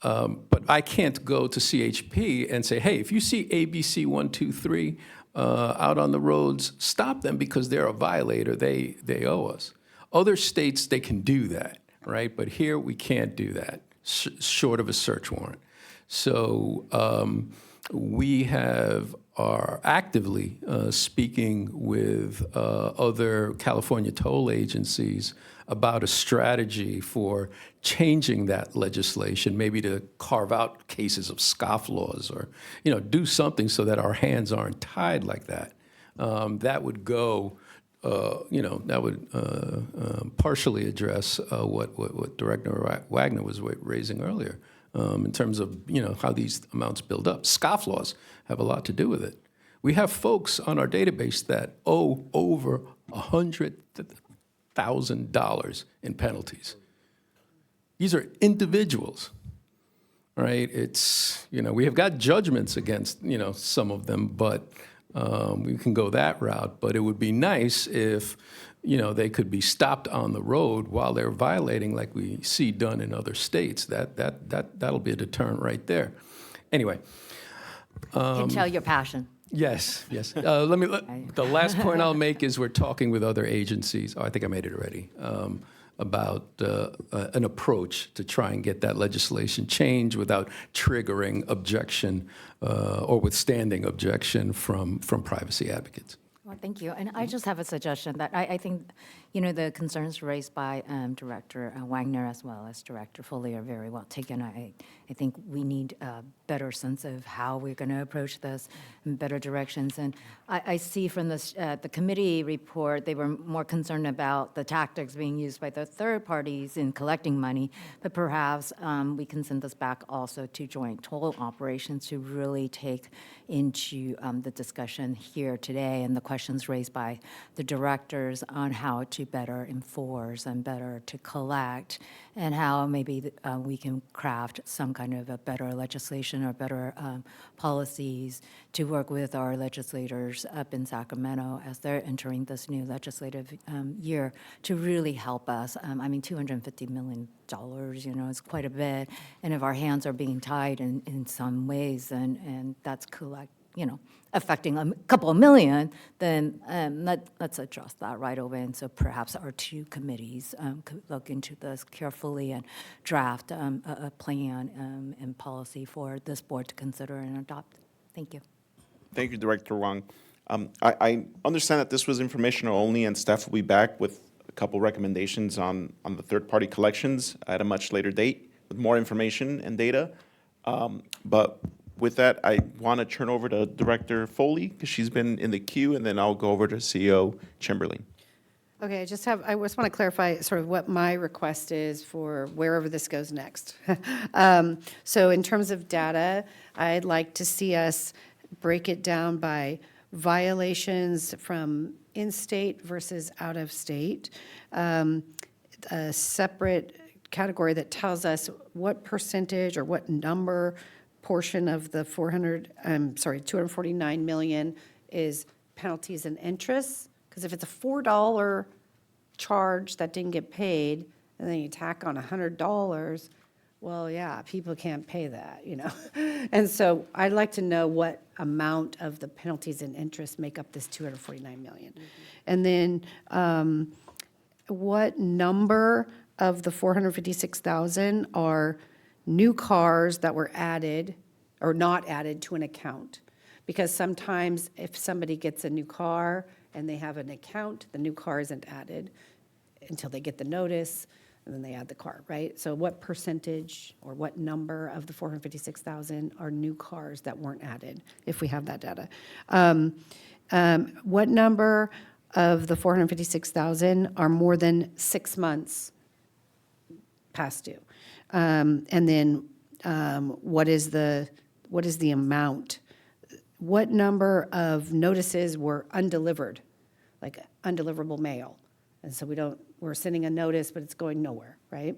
[SPEAKER 11] but I can't go to CHP and say, hey, if you see ABC 123 out on the roads, stop them because they're a violator, they owe us. Other states, they can do that, right? But here, we can't do that, short of a search warrant. So we are actively speaking with other California toll agencies about a strategy for changing that legislation, maybe to carve out cases of scofflaws or, do something so that our hands aren't tied like that. That would go, that would partially address what Director Wagner was raising earlier in terms of, how these amounts build up. Scofflaws have a lot to do with it. We have folks on our database that owe over $100,000 in penalties. These are individuals, right? It's, we have got judgments against, some of them, but we can go that route. But it would be nice if, they could be stopped on the road while they're violating, like we see done in other states. That'll be a deterrent right there. Anyway.
[SPEAKER 6] I can tell your passion.
[SPEAKER 11] Yes. The last point I'll make is we're talking with other agencies. Oh, I think I made it already. About an approach to try and get that legislation changed without triggering objection or withstanding objection from privacy advocates.
[SPEAKER 6] Well, thank you. And I just have a suggestion that I think, the concerns raised by Director Wagner as well as Director Foley are very well taken. I think we need a better sense of how we're going to approach this and better directions. And I see from the committee report, they were more concerned about the tactics being used by the third parties in collecting money, but perhaps we can send this back also to joint toll operations to really take into the discussion here today and the questions raised by the directors on how to better enforce and better to collect, and how maybe we can craft some kind of a better legislation or better policies to work with our legislators up in Sacramento as they're entering this new legislative year to really help us. $250 million, is quite a bit. And if our hands are being tied in some ways, and that's affecting a couple of million, then let's address that right away. And so perhaps our two committees could look into this carefully and draft a plan and policy for this board to consider and adopt. Thank you.
[SPEAKER 1] Thank you, Director Wang. I understand that this was informational only, and staff will be back with a couple recommendations on the third-party collections at a much later date with more information and data. But with that, I want to turn over to Director Foley, because she's been in the queue, and then I'll go over to CEO Chamberlain.
[SPEAKER 7] Okay, I just want to clarify sort of what my request is for wherever this goes next. So in terms of data, I'd like to see us break it down by violations from in-state versus out-of-state, a separate category that tells us what percentage or what number portion of the 249 million is penalties and interests. Because if it's a $4 charge that didn't get paid, and then you tack on $100, well, yeah, people can't pay that, And so I'd like to know what amount of the penalties and interest make up this 249 million. And then what number of the 456,000 are new cars that were added or not added to an account? Because sometimes if somebody gets a new car and they have an account, the new car isn't added until they get the notice, and then they add the car, right? So what percentage or what number of the 456,000 are new cars that weren't added, if we have that data? What number of the 456,000 are more than 6 months past due? And then what is the amount? What number of notices were undelivered, like undeliverable mail? And so we're sending a notice, but it's going nowhere, right?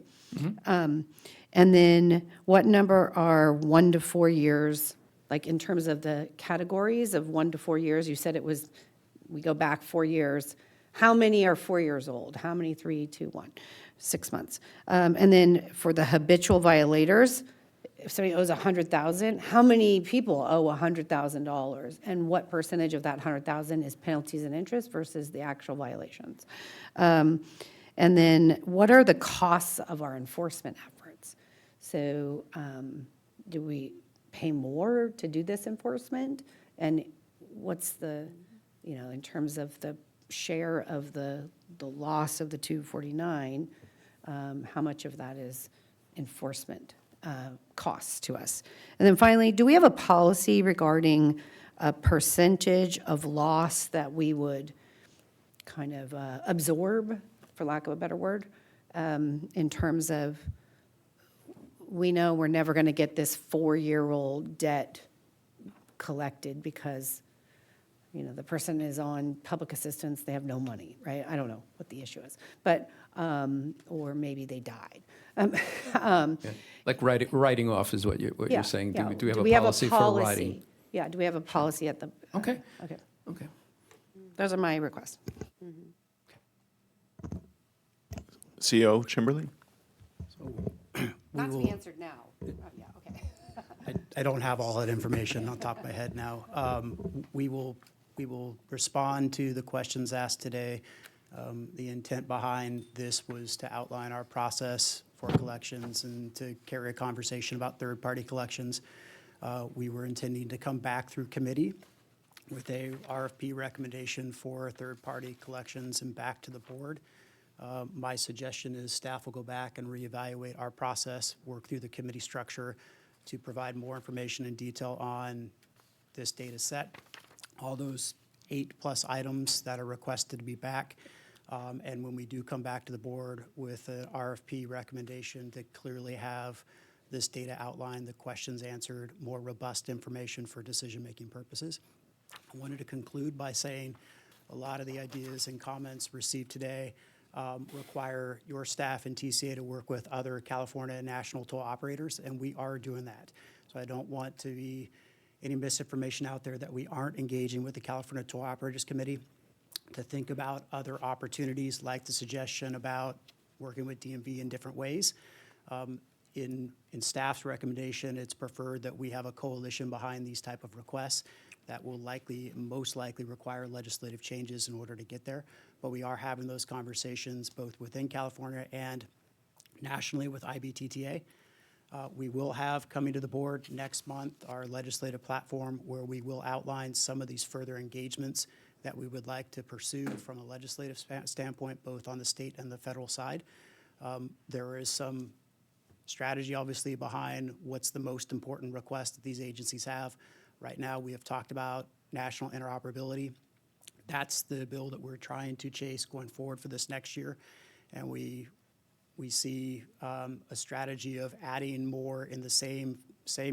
[SPEAKER 7] And then what number are 1 to 4 years, like in terms of the categories of 1 to 4 years? You said we go back 4 years. How many are 4 years old? How many 3, 2, 1, 6 months? And then for the habitual violators, if somebody owes 100,000, how many people owe $100,000? And what percentage of that 100,000 is penalties and interest versus the actual violations? And then what are the costs of our enforcement efforts? So do we pay more to do this enforcement? And what's the, in terms of the share of the loss of the 249, how much of that is enforcement costs to us? And then finally, do we have a policy regarding a percentage of loss that we would kind of absorb, for lack of a better word, in terms of, we know we're never going to get this 4-year-old debt collected because, the person is on public assistance, they have no money, right? I don't know what the issue is, but, or maybe they died.
[SPEAKER 11] Like writing off is what
[SPEAKER 7] Yeah,
[SPEAKER 11] you're saying.
[SPEAKER 7] yeah.
[SPEAKER 11] Do we have
[SPEAKER 7] we
[SPEAKER 11] a policy for writing?
[SPEAKER 7] Yeah, do we have a policy at the?
[SPEAKER 11] Okay.
[SPEAKER 7] Okay,
[SPEAKER 11] Okay.
[SPEAKER 7] those are my requests.
[SPEAKER 1] CO Chamberlain?
[SPEAKER 7] Not to be answered now. Yeah, okay.
[SPEAKER 8] I don't have all that information on top of my head now. We will respond to the questions asked today. The intent behind this was to outline our process for collections and to carry a conversation about third-party collections. We were intending to come back through committee with a RFP recommendation for third-party collections and back to the board. My suggestion is staff will go back and reevaluate our process, work through the committee structure to provide more information and detail on this data set, all those 8+ items that are requested to be back. And when we do come back to the board with an RFP recommendation to clearly have this data outlined, the questions answered, more robust information for decision-making purposes. I wanted to conclude by saying a lot of the ideas and comments received today require your staff and TCA to work with other California national toll operators, and we are doing that. So I don't want to be any misinformation out there that we aren't engaging with the California Toll Operators Committee to think about other opportunities, like the suggestion about working with DMV in different ways. In staff's recommendation, it's preferred that we have a coalition behind these type of requests. That will most likely require legislative changes in order to get there. But we are having those conversations both within California and nationally with IBTTA. We will have coming to the board next month our legislative platform where we will outline some of these further engagements that we would like to pursue from a legislative standpoint, both on the state and the federal side. There is some strategy, obviously, behind what's the most important request that these agencies have. Right now, we have talked about national interoperability. That's the bill that we're trying to chase going forward for this next year. And we see a strategy of adding more in the same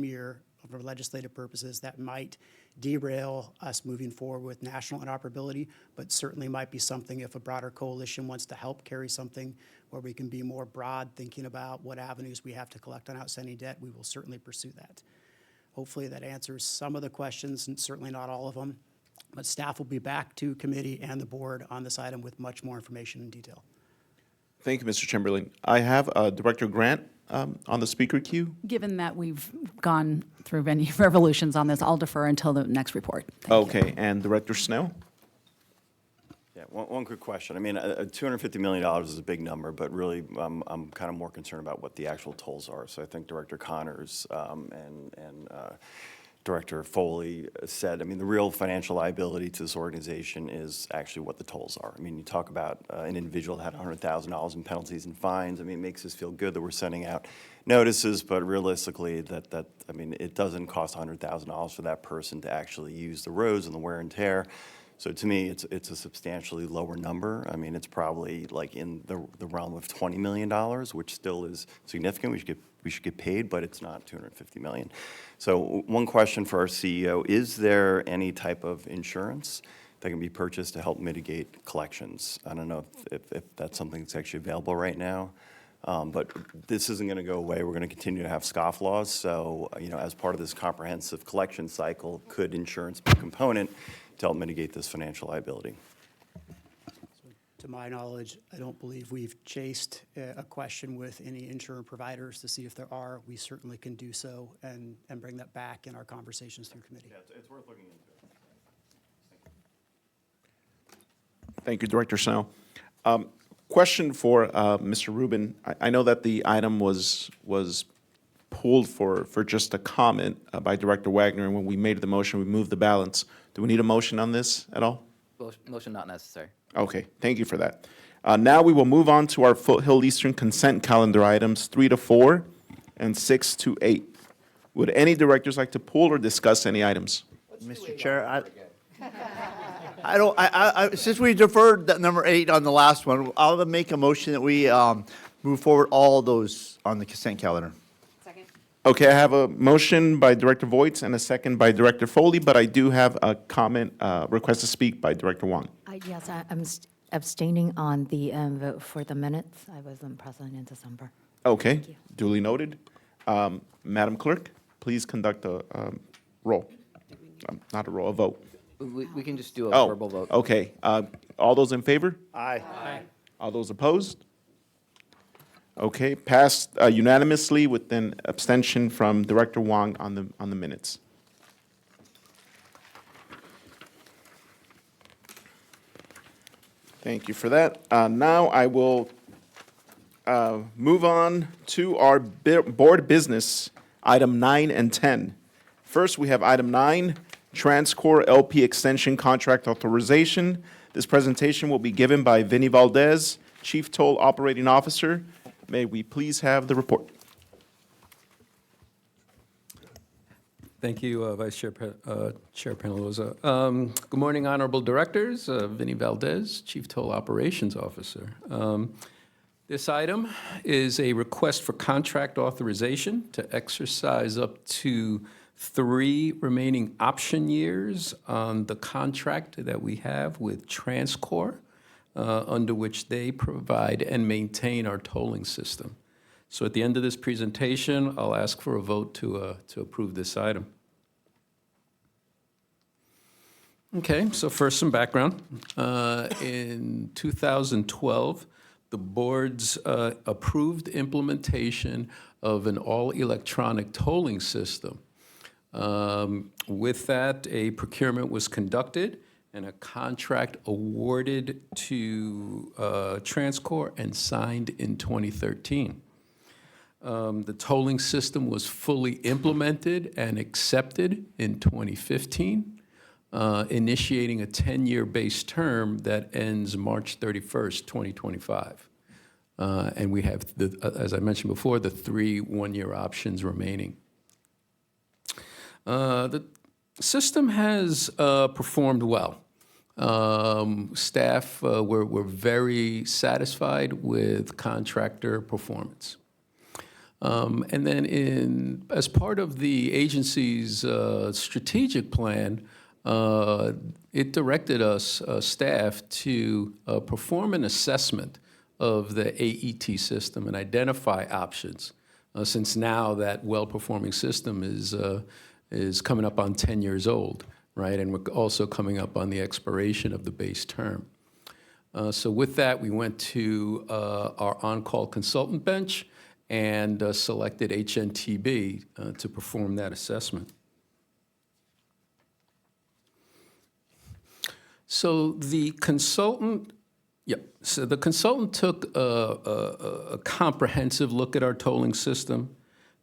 [SPEAKER 8] year for legislative purposes that might derail us moving forward with national interoperability, but certainly might be something if a broader coalition wants to help carry something where we can be more broad thinking about what avenues we have to collect on outstanding debt, we will certainly pursue that. Hopefully that answers some of the questions and certainly not all of them, but staff will be back to committee and the board on this item with much more information and detail.
[SPEAKER 1] Thank you, Mr. Chamberlain. I have Director Grant on the speaker queue.
[SPEAKER 3] Given that we've gone through many revolutions on this, I'll defer until the next report.
[SPEAKER 1] Okay, and Director Snell?
[SPEAKER 14] Yeah, one quick question. I mean, $250 million is a big number, but really, I'm kind of more concerned about what the actual tolls are. So I think Director Connors and Director Foley said, I mean, the real financial liability to this organization is actually what the tolls are. I mean, you talk about an individual that had $100,000 in penalties and fines. I mean, it makes us feel good that we're sending out notices, but realistically, I mean, it doesn't cost $100,000 for that person to actually use the roads and the wear and tear. So to me, it's a substantially lower number. I mean, it's probably like in the realm of $20 million, which still is significant. We should get paid, but it's not $250 million. So one question for our CEO, is there any type of insurance that can be purchased to help mitigate collections? I don't know if that's something that's actually available right now. But this isn't going to go away. We're going to continue to have scofflaws. So, as part of this comprehensive collection cycle, could insurance be a component to help mitigate this financial liability?
[SPEAKER 8] To my knowledge, I don't believe we've chased a question with any insurance providers to see if there are. We certainly can do so and bring that back in our conversations through committee.
[SPEAKER 14] Yeah, it's worth looking into.
[SPEAKER 1] Thank you, Director Snell. Question for Mr. Rubin. I know that the item was pulled for just a comment by Director Wagner, and when we made the motion, we moved the balance. Do we need a motion on this at all?
[SPEAKER 5] Motion not necessary.
[SPEAKER 1] Okay, thank you for that. Now we will move on to our Foothill Eastern consent calendar items 3 to 4 and 6 to 8. Would any directors like to pull or discuss any items?
[SPEAKER 9] Mr. Chair, since we deferred that number 8 on the last one, I'll make a motion that we move forward all those on the consent calendar.
[SPEAKER 13] Second.
[SPEAKER 1] Okay, I have a motion by Director Voigt and a second by Director Foley, but I do have a comment, request to speak by Director Wong.
[SPEAKER 6] Yes, I'm abstaining on the vote for the minutes. I wasn't present in December.
[SPEAKER 1] Okay,
[SPEAKER 6] you.
[SPEAKER 1] duly noted. Madam Clerk, please conduct a roll. Not a roll, a vote.
[SPEAKER 5] We can just do a
[SPEAKER 1] Oh,
[SPEAKER 5] verbal vote.
[SPEAKER 1] okay. All those in favor?
[SPEAKER 9] Aye.
[SPEAKER 1] All those opposed? Okay, passed unanimously with an abstention from Director Wong on the minutes. Thank you for that. Now I will move on to our board business, item 9 and 10. First, we have item 9, TransCore LP Extension Contract Authorization. This presentation will be given by Vinny Valdez, Chief Toll Operating Officer. May we please have the report?
[SPEAKER 11] Thank you, Vice Chair Penaloza. Good morning, honorable directors. Vinny Valdez, Chief Toll Operations Officer. This item is a request for contract authorization to exercise up to 3 remaining option years on the contract that we have with TransCore, under which they provide and maintain our tolling system. So at the end of this presentation, I'll ask for a vote to approve this item. Okay, so first some background. In 2012, the board's approved implementation of an all-electronic tolling system. With that, a procurement was conducted and a contract awarded to TransCore and signed in 2013. The tolling system was fully implemented and accepted in 2015, initiating a 10-year base term that ends March 31st, 2025. And we have, as I mentioned before, the 3 one-year options remaining. The system has performed well. Staff were very satisfied with contractor performance. And then as part of the agency's strategic plan, it directed us, staff, to perform an assessment of the AET system and identify options, since now that well-performing system is coming up on 10 years old, right? And we're also coming up on the expiration of the base term. So with that, we went to our on-call consultant bench and selected HNTB to perform that assessment. So the consultant took a comprehensive look at our tolling system,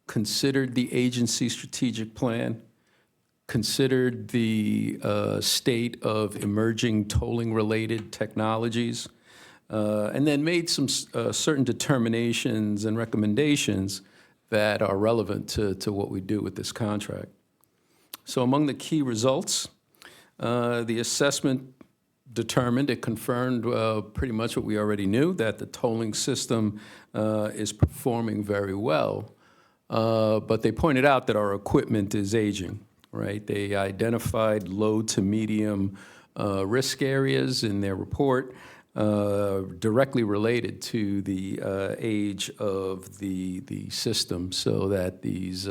[SPEAKER 11] considered the agency's strategic plan, considered the state of emerging tolling-related technologies, and then made some certain determinations and recommendations that are relevant to what we do with this contract. So among the key results, the assessment determined, it confirmed pretty much what we already knew, that the tolling system is performing very well. But they pointed out that our equipment is aging, right? They identified low to medium risk areas in their report, directly related to the age of the system, so that these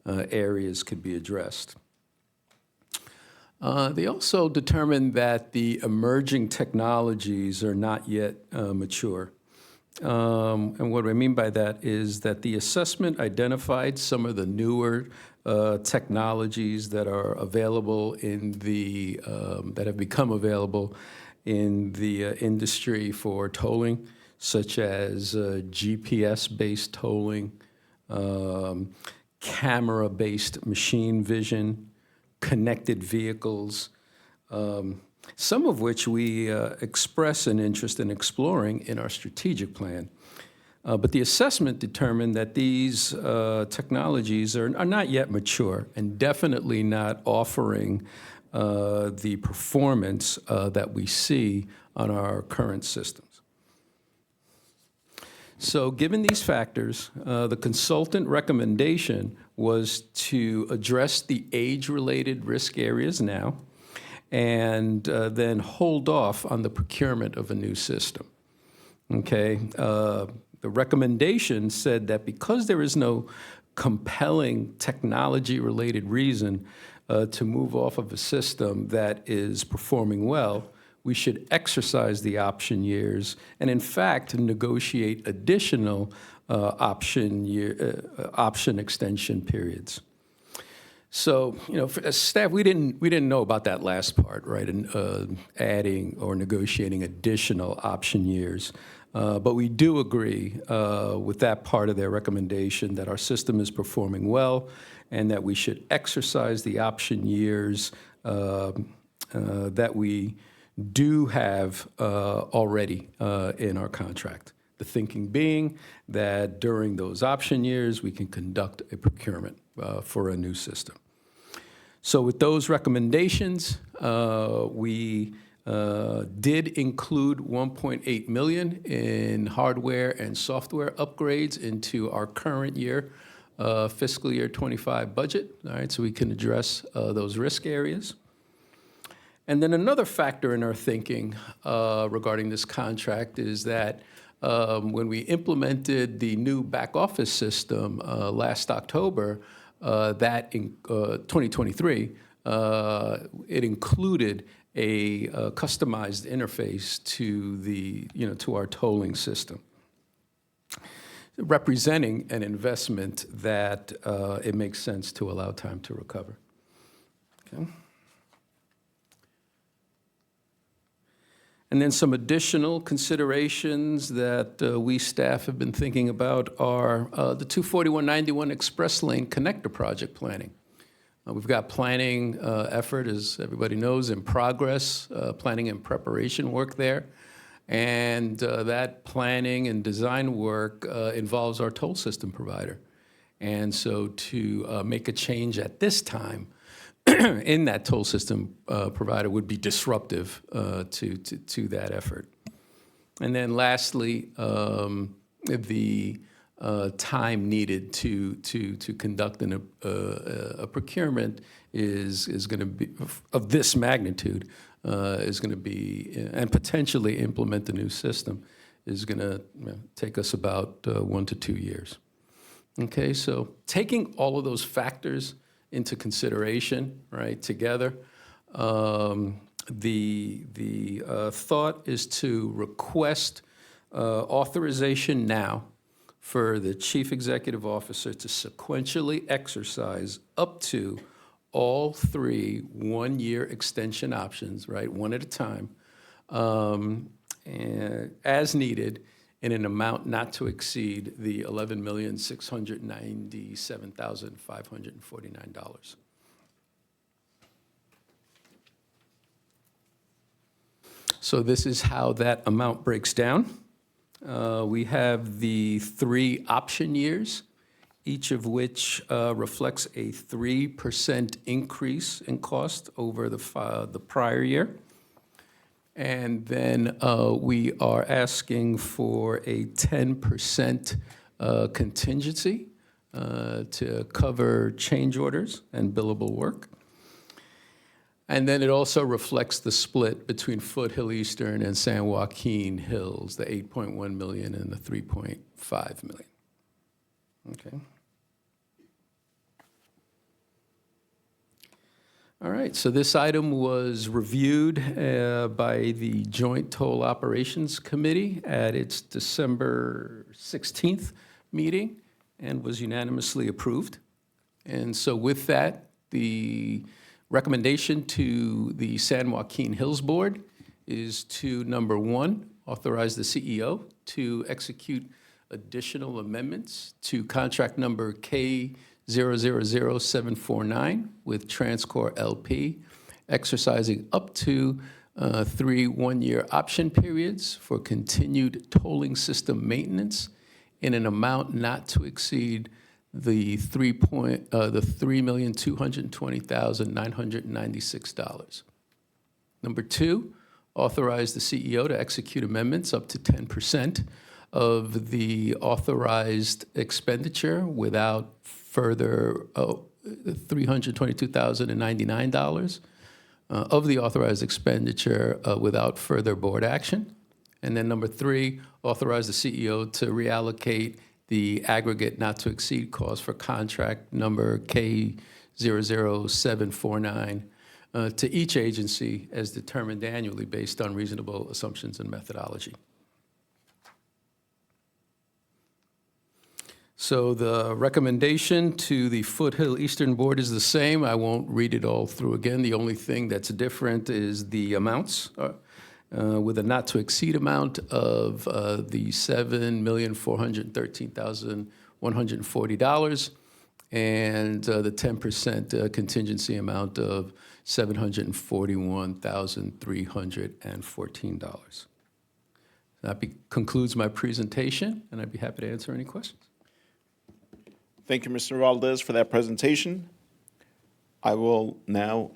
[SPEAKER 11] areas could be addressed. They also determined that the emerging technologies are not yet mature. And what I mean by that is that the assessment identified some of the newer technologies that are available in the, that have become available in the industry for tolling, such as GPS-based tolling, camera-based machine vision, connected vehicles, some of which we express an interest in exploring in our strategic plan. But the assessment determined that these technologies are not yet mature and definitely not offering the performance that we see on our current systems. So given these factors, the consultant recommendation was to address the age-related risk areas now, and then hold off on the procurement of a new system. Okay? The recommendation said that because there is no compelling technology-related reason to move off of a system that is performing well, we should exercise the option years and, in fact, negotiate additional option extension periods. So, you know, as staff, we didn't know about that last part, right? And adding or negotiating additional option years. But we do agree with that part of their recommendation that our system is performing well and that we should exercise the option years that we do have already in our contract. The thinking being that during those option years, we can conduct a procurement for a new system. So with those recommendations, we did include $1.8 million in hardware and software upgrades into our current year, fiscal year 25 budget, all right, so we can address those risk areas. And then another factor in our thinking regarding this contract is that when we implemented the new back office system last October, that in 2023, it included a customized interface to the, to our tolling system, representing an investment that it makes sense to allow time to recover. Okay. And then some additional considerations that we staff have been thinking about are the 24191 Express Lane Connector Project planning. We've got planning effort, as everybody knows, in progress, planning and preparation work there. And that planning and design work involves our toll system provider. And so to make a change at this time in that toll system provider would be disruptive to that effort. And then lastly, the time needed to conduct a procurement is going to be, of this magnitude, is going to be, and potentially implement the new system, is going to take us about 1 to 2 years. Okay, so taking all of those factors into consideration, right, together, the thought is to request authorization now for the Chief Executive Officer to sequentially exercise up to all 3 one-year extension options, right, one at a time, as needed in an amount not to exceed the $11,697,549. So this is how that amount breaks down. We have the 3 option years, each of which reflects a 3% increase in cost over the prior year. And then we are asking for a 10% contingency to cover change orders and billable work. And then it also reflects the split between Foothill Eastern and San Joaquin Hills, the 8.1 million and the 3.5 million. Okay. All right, so this item was reviewed by the Joint Toll Operations Committee at its December 16th meeting and was unanimously approved. And so with that, the recommendation to the San Joaquin Hills Board is to, number 1, authorize the CEO to execute additional amendments to contract number K000749 with TransCore LP, exercising up to 3 one-year option periods for continued tolling system maintenance in an amount not to exceed the $3,220,996. Number 2, authorize the CEO to execute amendments up to 10% of the authorized expenditure without further $322,099 of the authorized expenditure without further board action. And then number 3, authorize the CEO to reallocate the aggregate not to exceed cost for contract number K00749 to each agency as determined annually based on reasonable assumptions and methodology. So the recommendation to the Foothill Eastern Board is the same. I won't read it all through again. The only thing that's different is the amounts. With a not-to-exceed amount of the $7,413,140 and the 10% contingency amount of $741,314. That concludes my presentation, and I'd be happy to answer any questions.
[SPEAKER 1] Thank you, Mr. Valdez, for that presentation. I will now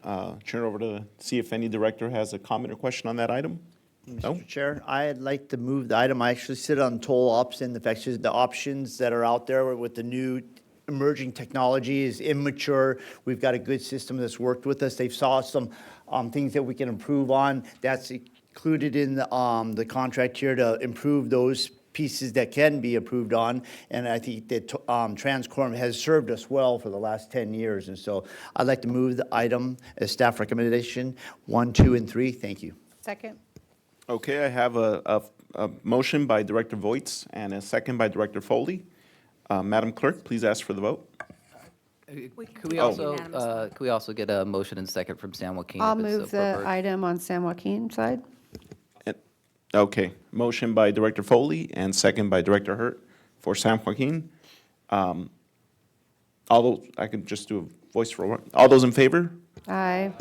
[SPEAKER 1] turn it over to see if any director has a comment or question on that item. No?
[SPEAKER 9] Mr. Chair, I'd like to move the item. I actually sit on toll ops and the options that are out there with the new emerging technology is immature. We've got a good system that's worked with us. They've saw some things that we can improve on. That's included in the contract here to improve those pieces that can be improved on, and I think that TransCore has served us well for the last 10 years, and so I'd like to move the item as staff recommendation 1, 2, and 3. Thank you.
[SPEAKER 7] Second.
[SPEAKER 1] Okay, I have a motion by Director Voits and a second by Director Foley. Madam Clerk, please ask for the vote.
[SPEAKER 5] Could we also get a motion and second from San Joaquin?
[SPEAKER 7] I'll
[SPEAKER 5] if it's
[SPEAKER 7] move the
[SPEAKER 5] appropriate?
[SPEAKER 7] item on San Joaquin side.
[SPEAKER 1] Okay, motion by Director Foley and second by Director Hurt for San Joaquin. Although I can just do a voice for one. All those in favor?
[SPEAKER 7] Aye.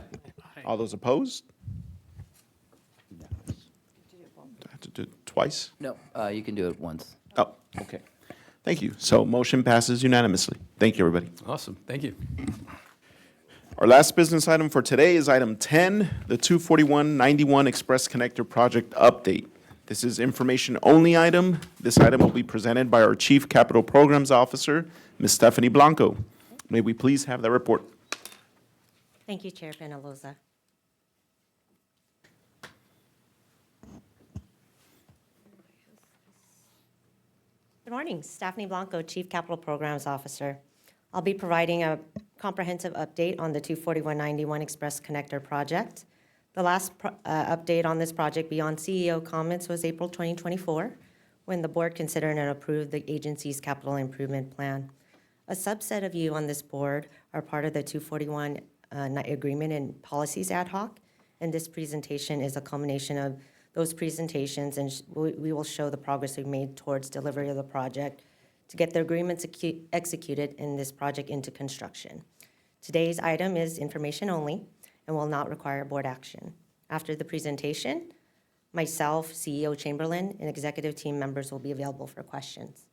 [SPEAKER 1] All those opposed? Do I have to do it twice?
[SPEAKER 5] No, you can do it once.
[SPEAKER 1] Oh, okay. Thank you. So motion passes unanimously. Thank you, everybody.
[SPEAKER 11] Awesome, thank you.
[SPEAKER 1] Our last business item for today is item 10, the 24191 Express Connector Project update. This is information-only item. This item will be presented by our Chief Capital Programs Officer, Ms. Stephanie Blanco. May we please have that report?
[SPEAKER 15] Thank you, Chair Penaloza. Good morning, Stephanie Blanco, Chief Capital Programs Officer. I'll be providing a comprehensive update on the 24191 Express Connector project. The last update on this project beyond CEO comments was April 2024, when the board considered and approved the agency's capital improvement plan. A subset of you on this board are part of the 241 agreement and policies ad hoc, and this presentation is a culmination of those presentations, and we will show the progress we've made towards delivery of the project to get the agreements executed in this project into construction. Today's item is information only and will not require board action. After the presentation, myself, CEO Chamberlain, and executive team members will be available for questions.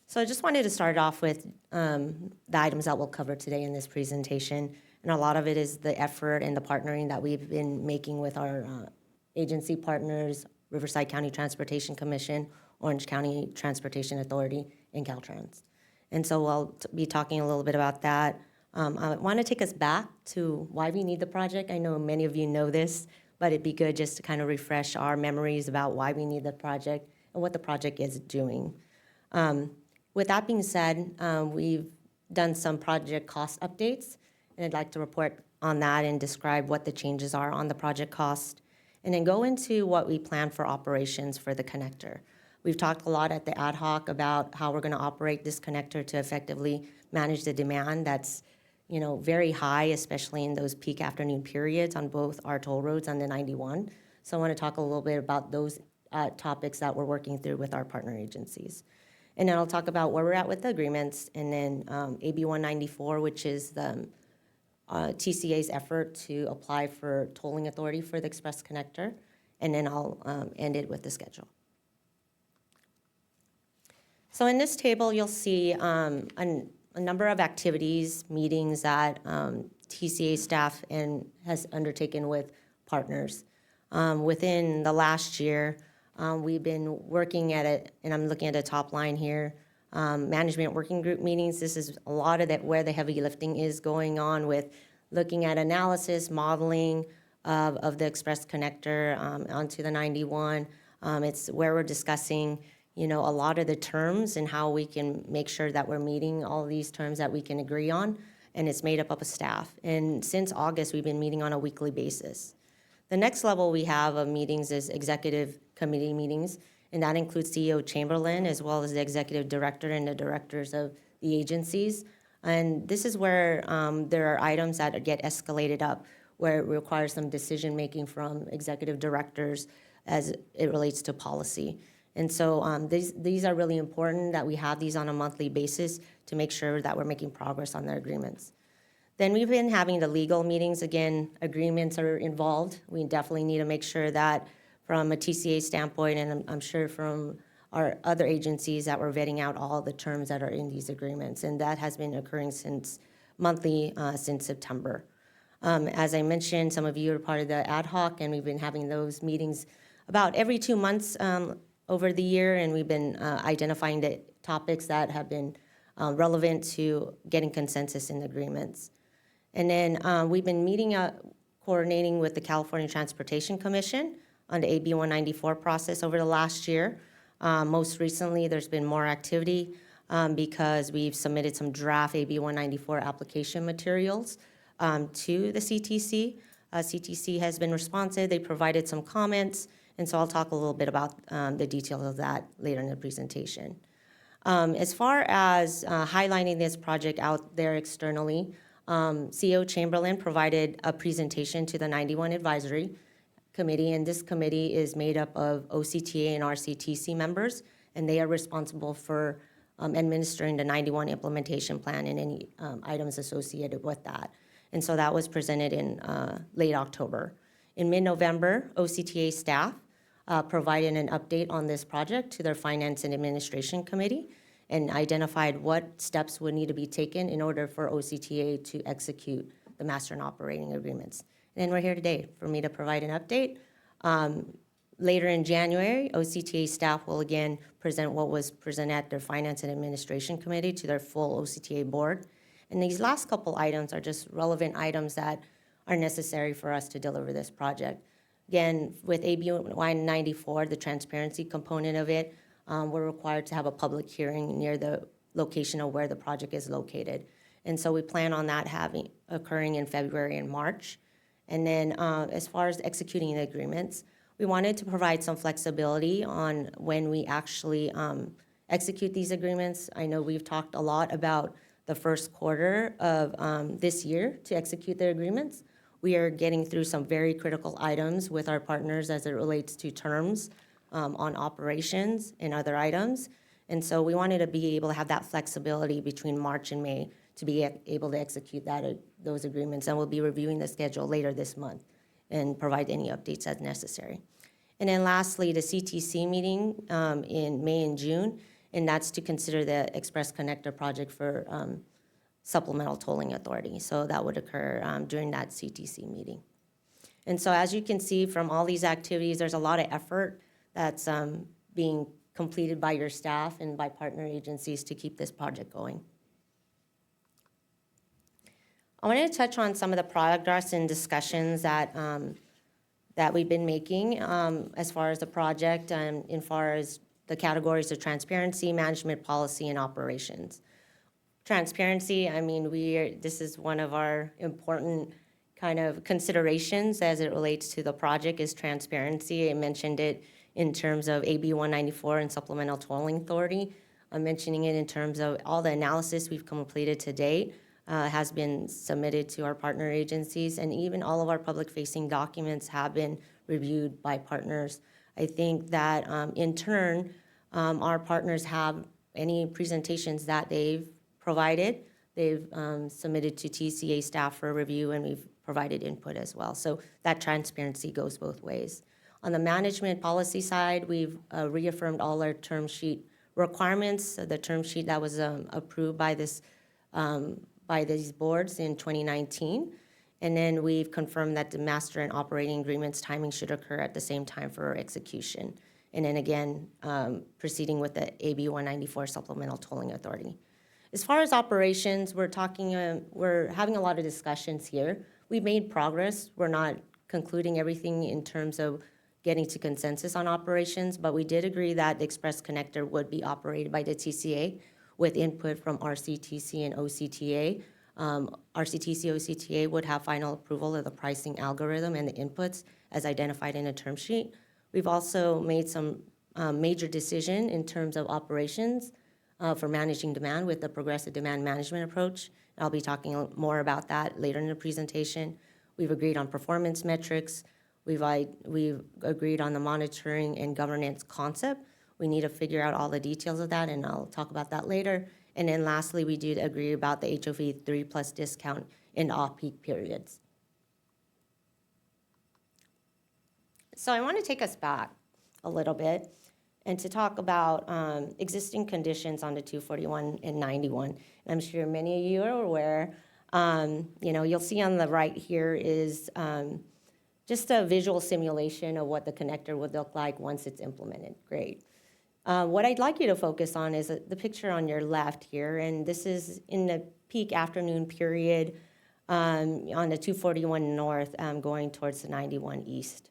[SPEAKER 15] So I just wanted to start off with the items that we'll cover today in this presentation. And a lot of it is the effort and the partnering that we've been making with our agency partners, Riverside County Transportation Commission, Orange County Transportation Authority, and Caltrans. And so I'll be talking a little bit about that. I want to take us back to why we need the project. I know many of you know this, but it'd be good just to kind of refresh our memories about why we need the project and what the project is doing. With that being said, we've done some project cost updates, and I'd like to report on that and describe what the changes are on the project cost, and then go into what we plan for operations for the connector. We've talked a lot at the ad hoc about how we're going to operate this connector to effectively manage the demand that's, very high, especially in those peak afternoon periods on both our toll roads and the 91. So I want to talk a little bit about those topics that we're working through with our partner agencies. And then I'll talk about where we're at with the agreements, and then AB 194, which is the TCA's effort to apply for tolling authority for the Express Connector, and then I'll end it with the schedule. So in this table, you'll see a number of activities, meetings that TCA staff has undertaken with partners. Within the last year, we've been working at it, and I'm looking at the top line here, management working group meetings. This is a lot of where the heavy lifting is going on with looking at analysis, modeling of the Express Connector onto the 91. It's where we're discussing, a lot of the terms and how we can make sure that we're meeting all these terms that we can agree on, and it's made up of a staff. And since August, we've been meeting on a weekly basis. The next level we have of meetings is executive committee meetings, and that includes CEO Chamberlain as well as the executive director and the directors of the agencies. And this is where there are items that get escalated up, where it requires some decision-making from executive directors as it relates to policy. And so these are really important that we have these on a monthly basis to make sure that we're making progress on their agreements. Then we've been having the legal meetings. Again, agreements are involved. We definitely need to make sure that from a TCA standpoint, and I'm sure from our other agencies, that we're vetting out all the terms that are in these agreements. And that has been occurring since September. As I mentioned, some of you are part of the ad hoc, and we've been having those meetings about every 2 months over the year, and we've been identifying the topics that have been relevant to getting consensus in the agreements. And then we've been meeting, coordinating with the California Transportation Commission on the AB 194 process over the last year. Most recently, there's been more activity because we've submitted some draft AB 194 application materials to the CTC. CTC has been responsive. They provided some comments, and so I'll talk a little bit about the details of that later in the presentation. As far as highlighting this project out there externally, CEO Chamberlain provided a presentation to the 91 Advisory Committee, and this committee is made up of OCTA and RCTC members, and they are responsible for administering the 91 implementation plan and any items associated with that. And so that was presented in late October. In mid-November, OCTA staff provided an update on this project to their Finance and Administration Committee and identified what steps would need to be taken in order for OCTA to execute the master and operating agreements. And we're here today for me to provide an update. Later in January, OCTA staff will again present what was presented at their Finance and Administration Committee to their full OCTA board. And these last couple items are just relevant items that are necessary for us to deliver this project. Again, with AB 194, the transparency component of it, we're required to have a public hearing near the location of where the project is located. And so we plan on that occurring in February and March. And then as far as executing the agreements, we wanted to provide some flexibility on when we actually execute these agreements. I know we've talked a lot about the first quarter of this year to execute the agreements. We are getting through some very critical items with our partners as it relates to terms on operations and other items. And so we wanted to be able to have that flexibility between March and May to be able to execute those agreements. And we'll be reviewing the schedule later this month and provide any updates as necessary. And then lastly, the CTC meeting in May and June, and that's to consider the Express Connector project for supplemental tolling authority. So that would occur during that CTC meeting. And so as you can see from all these activities, there's a lot of effort that's being completed by your staff and by partner agencies to keep this project going. I wanted to touch on some of the progress and discussions that we've been making as far as the project and in far as the categories of transparency, management policy, and operations. Transparency, I mean, this is one of our important kind of considerations as it relates to the project is transparency. I mentioned it in terms of AB 194 and supplemental tolling authority. I'm mentioning it in terms of all the analysis we've completed to date has been submitted to our partner agencies, and even all of our public-facing documents have been reviewed by partners. I think that in turn, our partners have any presentations that they've provided, they've submitted to TCA staff for review, and we've provided input as well. So that transparency goes both ways. On the management policy side, we've reaffirmed all our term sheet requirements, the term sheet that was approved by these boards in 2019. And then we've confirmed that the master and operating agreements timing should occur at the same time for execution. And then again, proceeding with the AB 194 supplemental tolling authority. As far as operations, we're having a lot of discussions here. We've made progress. We're not concluding everything in terms of getting to consensus on operations, but we did agree that the Express Connector would be operated by the TCA with input from RCTC and OCTA. RCTC, OCTA would have final approval of the pricing algorithm and the inputs as identified in a term sheet. We've also made some major decision in terms of operations for managing demand with the progressive demand management approach. I'll be talking more about that later in the presentation. We've agreed on performance metrics. We've agreed on the monitoring and governance concept. We need to figure out all the details of that, and I'll talk about that later. And then lastly, we did agree about the HOV 3+ discount in off-peak periods. So I want to take us back a little bit and to talk about existing conditions on the 241 and 91. And I'm sure many of you are aware. You'll see on the right here is just a visual simulation of what the connector would look like once it's implemented. Great. What I'd like you to focus on is the picture on your left here, and this is in the peak afternoon period on the 241 north going towards the 91 east.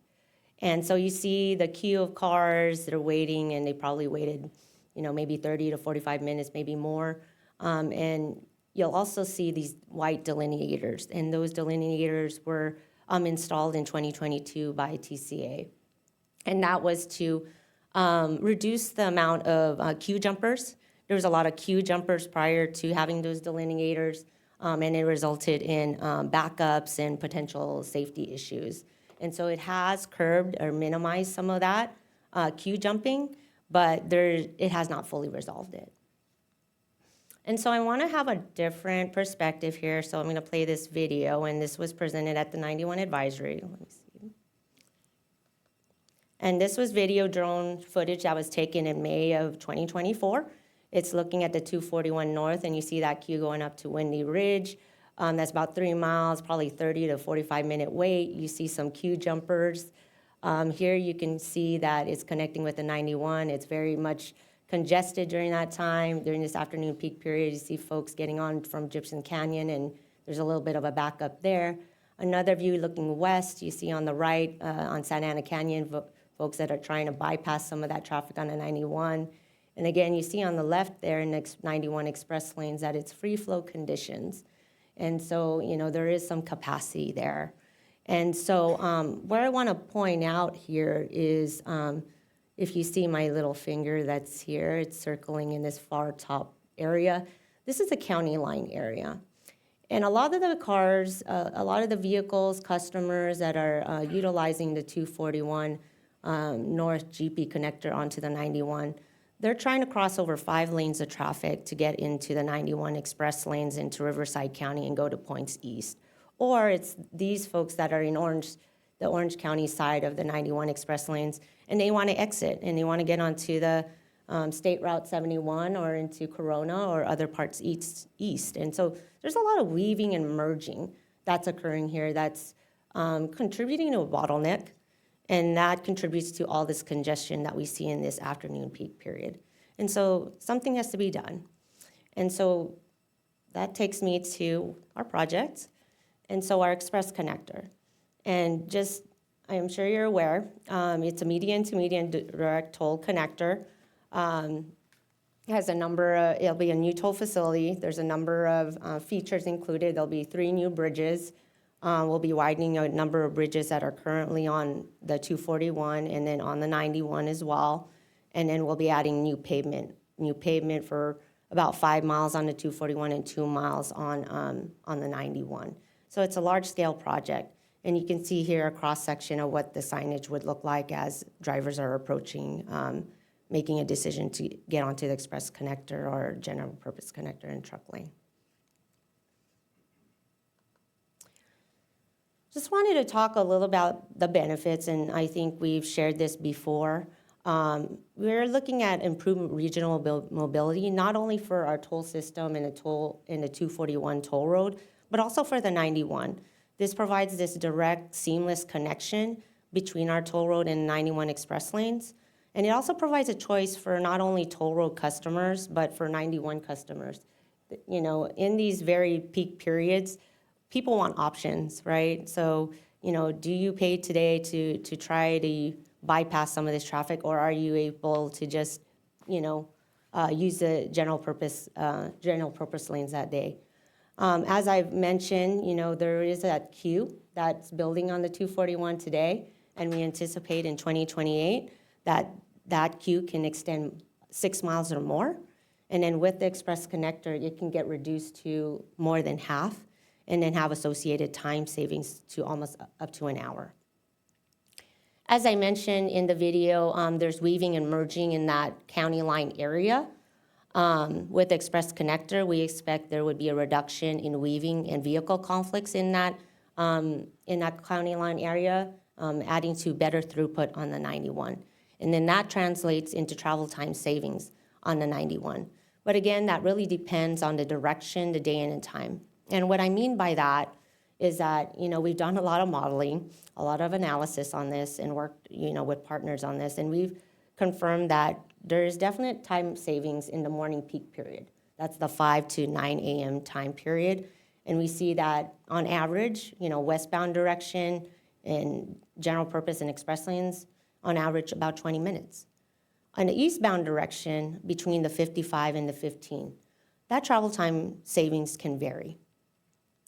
[SPEAKER 15] And so you see the queue of cars that are waiting, and they probably waited, maybe 30 to 45 minutes, maybe more. And you'll also see these white delineators, and those delineators were installed in 2022 by TCA. And that was to reduce the amount of queue jumpers. There was a lot of queue jumpers prior to having those delineators, and it resulted in backups and potential safety issues. And so it has curbed or minimized some of that queue jumping, but it has not fully resolved it. And so I want to have a different perspective here, so I'm going to play this video, and this was presented at the 91 advisory. Let me see. And this was video drone footage that was taken in May of 2024. It's looking at the 241 north, and you see that queue going up to Windy Ridge. That's about 3 miles, probably 30 to 45-minute wait. You see some queue jumpers. Here you can see that it's connecting with the 91. It's very much congested during that time. During this afternoon peak period, you see folks getting on from Gibson Canyon, and there's a little bit of a backup there. Another view looking west, you see on the right on Santa Ana Canyon, folks that are trying to bypass some of that traffic on the 91. And again, you see on the left there in the 91 express lanes that it's free flow conditions. And so, there is some capacity there. And so what I want to point out here is if you see my little finger that's here, it's circling in this far top area. This is the county line area. And a lot of the cars, a lot of the vehicles, customers that are utilizing the 241 North GP connector onto the 91, they're trying to cross over 5 lanes of traffic to get into the 91 express lanes into Riverside County and go to points east. Or it's these folks that are in orange the Orange County side of the 91 express lanes, and they want to exit, and they want to get onto the State Route 71 or into Corona or other parts east. And so there's a lot of weaving and merging that's occurring here that's contributing to a bottleneck, and that contributes to all this congestion that we see in this afternoon peak period. And so something has to be done. And so that takes me to our project, and so our Express Connector. And just, I am sure you're aware, it's a median-to-median direct toll connector. It has a number, it'll be a new toll facility. There's a number of features included. There'll be 3 new bridges. We'll be widening a number of bridges that are currently on the 241 and then on the 91 as well. And then we'll be adding new pavement for about 5 miles on the 241 and 2 miles on the 91. So it's a large-scale project. And you can see here a cross-section of what the signage would look like as drivers are approaching, making a decision to get onto the Express Connector or General Purpose Connector and truck lane. Just wanted to talk a little about the benefits, and I think we've shared this before. We're looking at improved regional mobility, not only for our toll system and the 241 toll road, but also for the 91. This provides this direct, seamless connection between our toll road and 91 express lanes. And it also provides a choice for not only toll road customers, but for 91 customers. You know, in these very peak periods, people want options, right? So, you know, do you pay today to try to bypass some of this traffic, or are you able to just, you know, use the general purpose lanes that day? As I've mentioned, you know, there is that queue that's building on the 241 today, and we anticipate in 2028 that queue can extend 6 miles or more. And then with the Express Connector, it can get reduced to more than half, and then have associated time savings to almost up to an hour. As I mentioned in the video, there's weaving and merging in that county line area. With the Express Connector, we expect there would be a reduction in weaving and vehicle conflicts in that county line area, adding to better throughput on the 91. And then that translates into travel time savings on the 91. But again, that really depends on the direction, the day and time. And what I mean by that is that, you know, we've done a lot of modeling, a lot of analysis on this, and worked, you know, with partners on this, and we've confirmed that there is definite time savings in the morning peak period. That's the 5 to 9 a.m. time period. And we see that on average, you know, westbound direction and general purpose and express lanes, on average about 20 minutes. On the eastbound direction, between the 55 and the 15, that travel time savings can vary.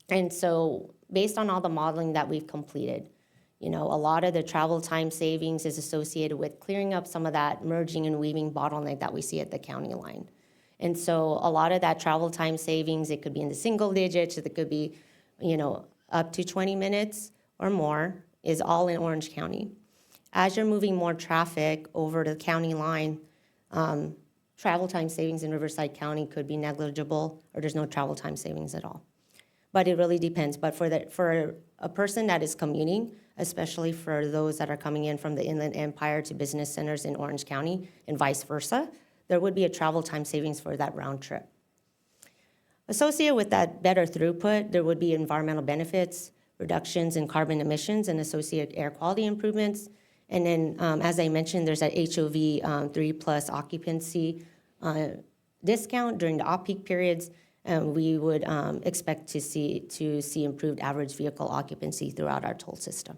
[SPEAKER 15] And so based on all the modeling that we've completed, you know, a lot of the travel time savings is associated with clearing up some of that merging and weaving bottleneck that we see at the county line. And so a lot of that travel time savings, it could be in the single digits, it could be, you know, up to 20 minutes or more, is all in Orange County. As you're moving more traffic over the county line, travel time savings in Riverside County could be negligible, or there's no travel time savings at all. But it really depends. But for a person that is commuting, especially for those that are coming in from the Inland Empire to business centers in Orange County and vice versa, there would be a travel time savings for that round trip. Associated with that better throughput, there would be environmental benefits, reductions in carbon emissions, and associated air quality improvements. And then, as I mentioned, there's that HOV 3+ occupancy discount during the off-peak periods. We would expect to see improved average vehicle occupancy throughout our toll system.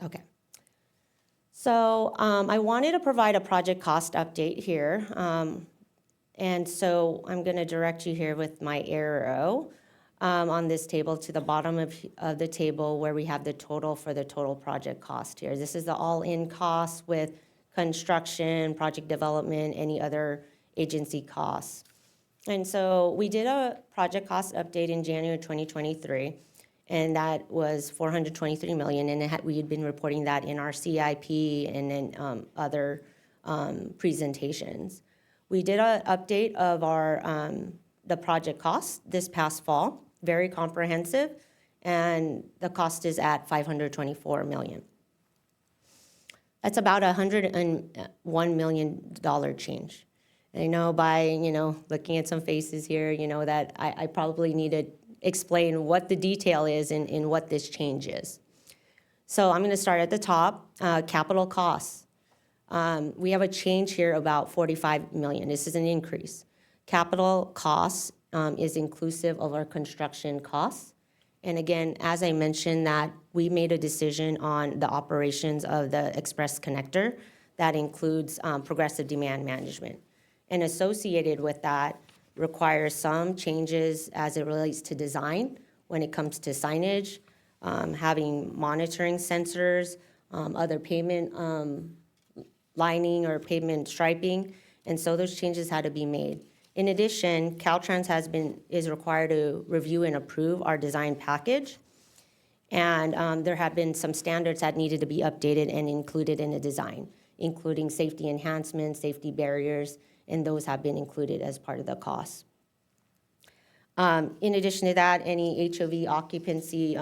[SPEAKER 15] Okay. So I wanted to provide a project cost update here. And so I'm going to direct you here with my arrow on this table to the bottom of the table where we have the total for the total project cost here. This is the all-in cost with construction, project development, any other agency costs. And so we did a project cost update in January 2023, and that was $423 million, and we had been reporting that in our CIP and in other presentations. We did an update of our the project costs this past fall, very comprehensive, and the cost is at $524 million. That's about a $101 million change. And I know by, looking at some faces here, that I probably need to explain what the detail is in what this change is. So I'm going to start at the top, capital costs. We have a change here about $45 million. This is an increase. Capital costs is inclusive of our construction costs. And again, as I mentioned, that we made a decision on the operations of the Express Connector that includes progressive demand management. And associated with that requires some changes as it relates to design when it comes to signage, having monitoring sensors, other pavement lining or pavement striping. And so those changes had to be made. In addition, Caltrans is required to review and approve our design package. And there have been some standards that needed to be updated and included in the design, including safety enhancements, safety barriers, and those have been included as part of the cost. In addition to that, any HOV occupancy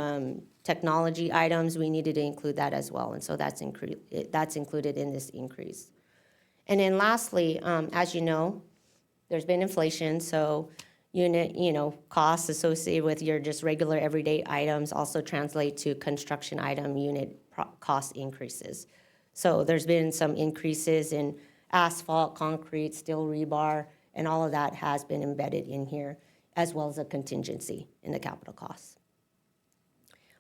[SPEAKER 15] technology items, we needed to include that as well. And so that's included in this increase. And then lastly, as you know, there's been inflation, so costs associated with your just regular everyday items also translate to construction item unit cost increases. So there's been some increases in asphalt, concrete, steel rebar, and all of that has been embedded in here, as well as a contingency in the capital costs.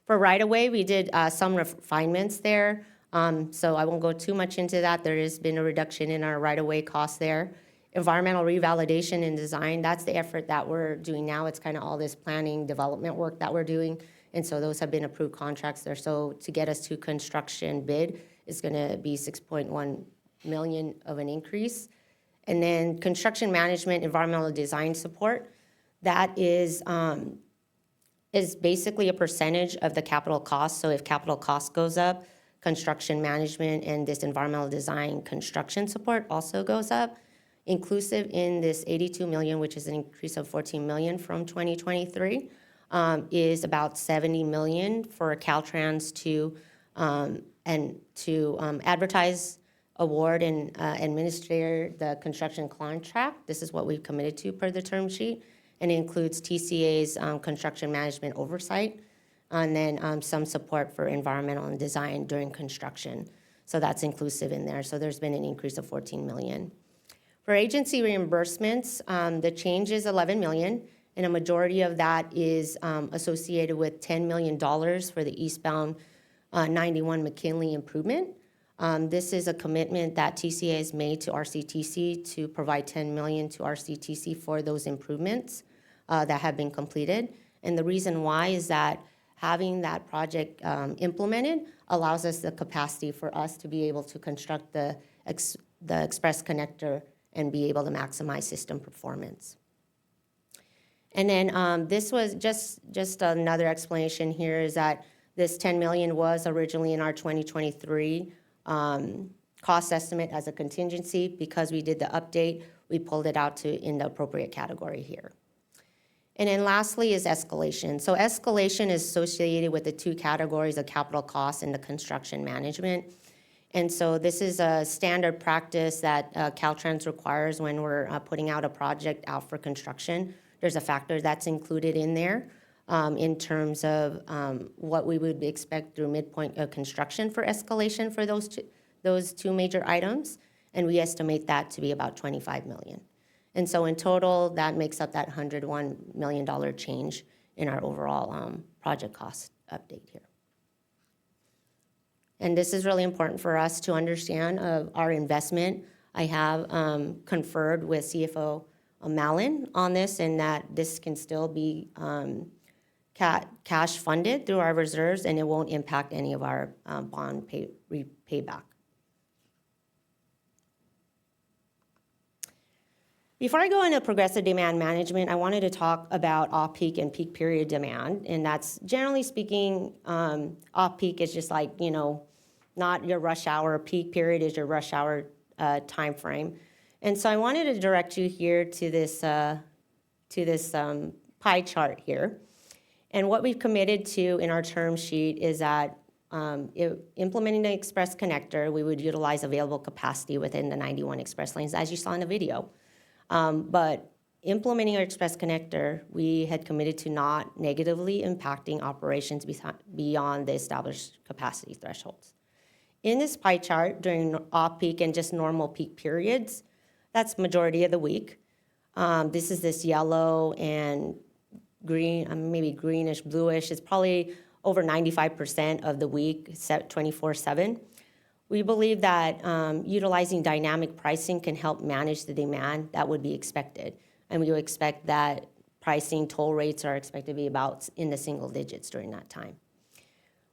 [SPEAKER 15] For right-of-way, we did some refinements there, so I won't go too much into that. There has been a reduction in our right-of-way costs there. Environmental revalidation and design, that's the effort that we're doing now. It's kind of all this planning, development work that we're doing, and so those have been approved contracts there. So to get us to construction bid is going to be $6.1 million of an increase. And then construction management, environmental design support, that is basically a percentage of the capital cost. So if capital cost goes up, construction management and this environmental design construction support also goes up. Inclusive in this $82 million, which is an increase of $14 million from 2023, is about $70 million for Caltrans to advertise, award, and administer the construction contract. This is what we've committed to per the term sheet, and it includes TCA's construction management oversight, and then some support for environmental and design during construction. So that's inclusive in there. So there's been an increase of $14 million. For agency reimbursements, the change is $11 million, and a majority of that is associated with $10 million for the eastbound 91 McKinley improvement. This is a commitment that TCA has made to RCTC to provide $10 million to RCTC for those improvements that have been completed. And the reason why is that having that project implemented allows us the capacity for us to be able to construct the Express Connector and be able to maximize system performance. And then this was just another explanation here is that this $10 million was originally in our 2023 cost estimate as a contingency. Because we did the update, we pulled it out in the appropriate category here. And then lastly is escalation. So escalation is associated with the two categories of capital costs and the construction management. And so this is a standard practice that Caltrans requires when we're putting out a project out for construction. There's a factor that's included in there in terms of what we would expect through midpoint of construction for escalation for those two major items. And we estimate that to be about $25 million. And so in total, that makes up that $101 million change in our overall project cost update here. And this is really important for us to understand of our investment. I have conferred with CFO Malin on this, and that this can still be cash funded through our reserves, and it won't impact any of our bond payback. Before I go into progressive demand management, I wanted to talk about off-peak and peak period demand. And that's generally speaking, off-peak is just like, not your rush hour. Peak period is your rush hour time frame. And so I wanted to direct you here to this pie chart here. And what we've committed to in our term sheet is that implementing the Express Connector, we would utilize available capacity within the 91 express lanes, as you saw in the video. But implementing our Express Connector, we had committed to not negatively impacting operations beyond the established capacity thresholds. In this pie chart, during off-peak and just normal peak periods, that's majority of the week. This is this yellow and green, maybe greenish, bluish. It's probably over 95% of the week, 24/7. We believe that utilizing dynamic pricing can help manage the demand that would be expected. And we would expect that pricing toll rates are expected to be about in the single digits during that time.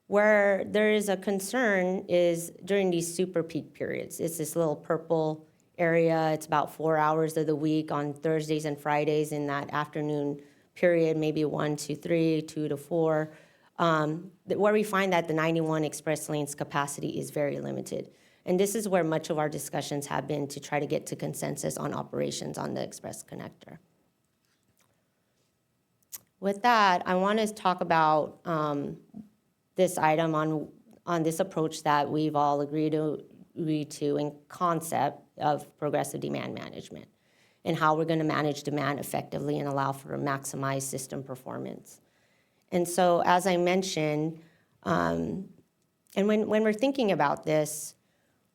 [SPEAKER 15] Where there is a concern is during these super peak periods. It's this little purple area. It's about 4 hours of the week on Thursdays and Fridays in that afternoon period, maybe 1 to 3, 2 to 4, where we find that the 91 express lanes capacity is very limited. And this is where much of our discussions have been to try to get to consensus on operations on the Express Connector. With that, I want to talk about this item on this approach that we've all agreed to in concept of progressive demand management and how we're going to manage demand effectively and allow for maximized system performance. And so, as I mentioned, and when we're thinking about this,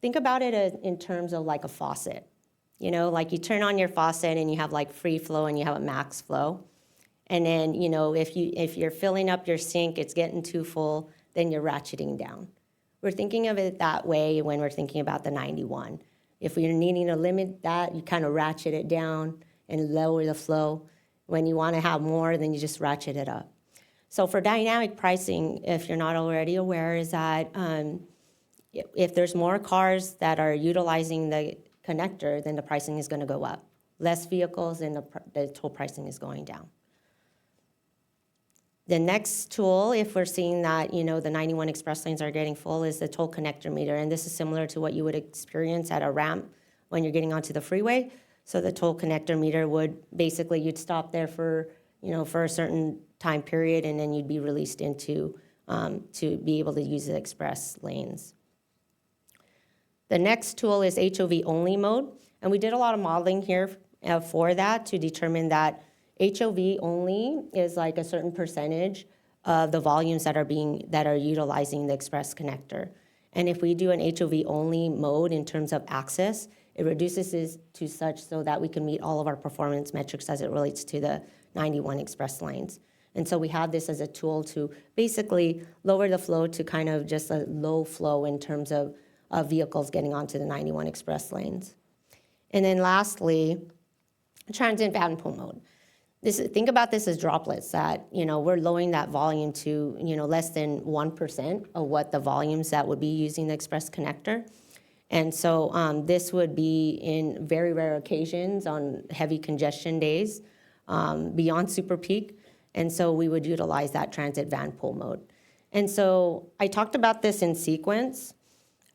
[SPEAKER 15] think about it in terms of like a faucet. You know, like you turn on your faucet and you have like free flow and you have a max flow. And then, you know, if you're filling up your sink, it's getting too full, then you're ratcheting down. We're thinking of it that way when we're thinking about the 91. If you're needing to limit that, you kind of ratchet it down and lower the flow. When you want to have more, then you just ratchet it up. So for dynamic pricing, if you're not already aware, is that if there's more cars that are utilizing the connector, then the pricing is going to go up. Less vehicles, and the toll pricing is going down. The next tool, if we're seeing that, you know, the 91 express lanes are getting full, is the toll connector meter. And this is similar to what you would experience at a ramp when you're getting onto the freeway. So the toll connector meter would basically, you'd stop there for, you know, for a certain time period, and then you'd be released into to be able to use the express lanes. The next tool is HOV only mode. And we did a lot of modeling here for that to determine that HOV only is like a certain percentage of the volumes that are utilizing the express connector. And if we do an HOV only mode in terms of access, it reduces this to such so that we can meet all of our performance metrics as it relates to the 91 express lanes. And so we have this as a tool to basically lower the flow to kind of just a low flow in terms of vehicles getting onto the 91 express lanes. And then lastly, transient van pull mode. Think about this as droplets that, you know, we're lowering that volume to, you know, less than 1% of what the volumes that would be using the express connector. And so this would be in very rare occasions on heavy congestion days beyond super peak. And so we would utilize that transit van pull mode. And so I talked about this in sequence.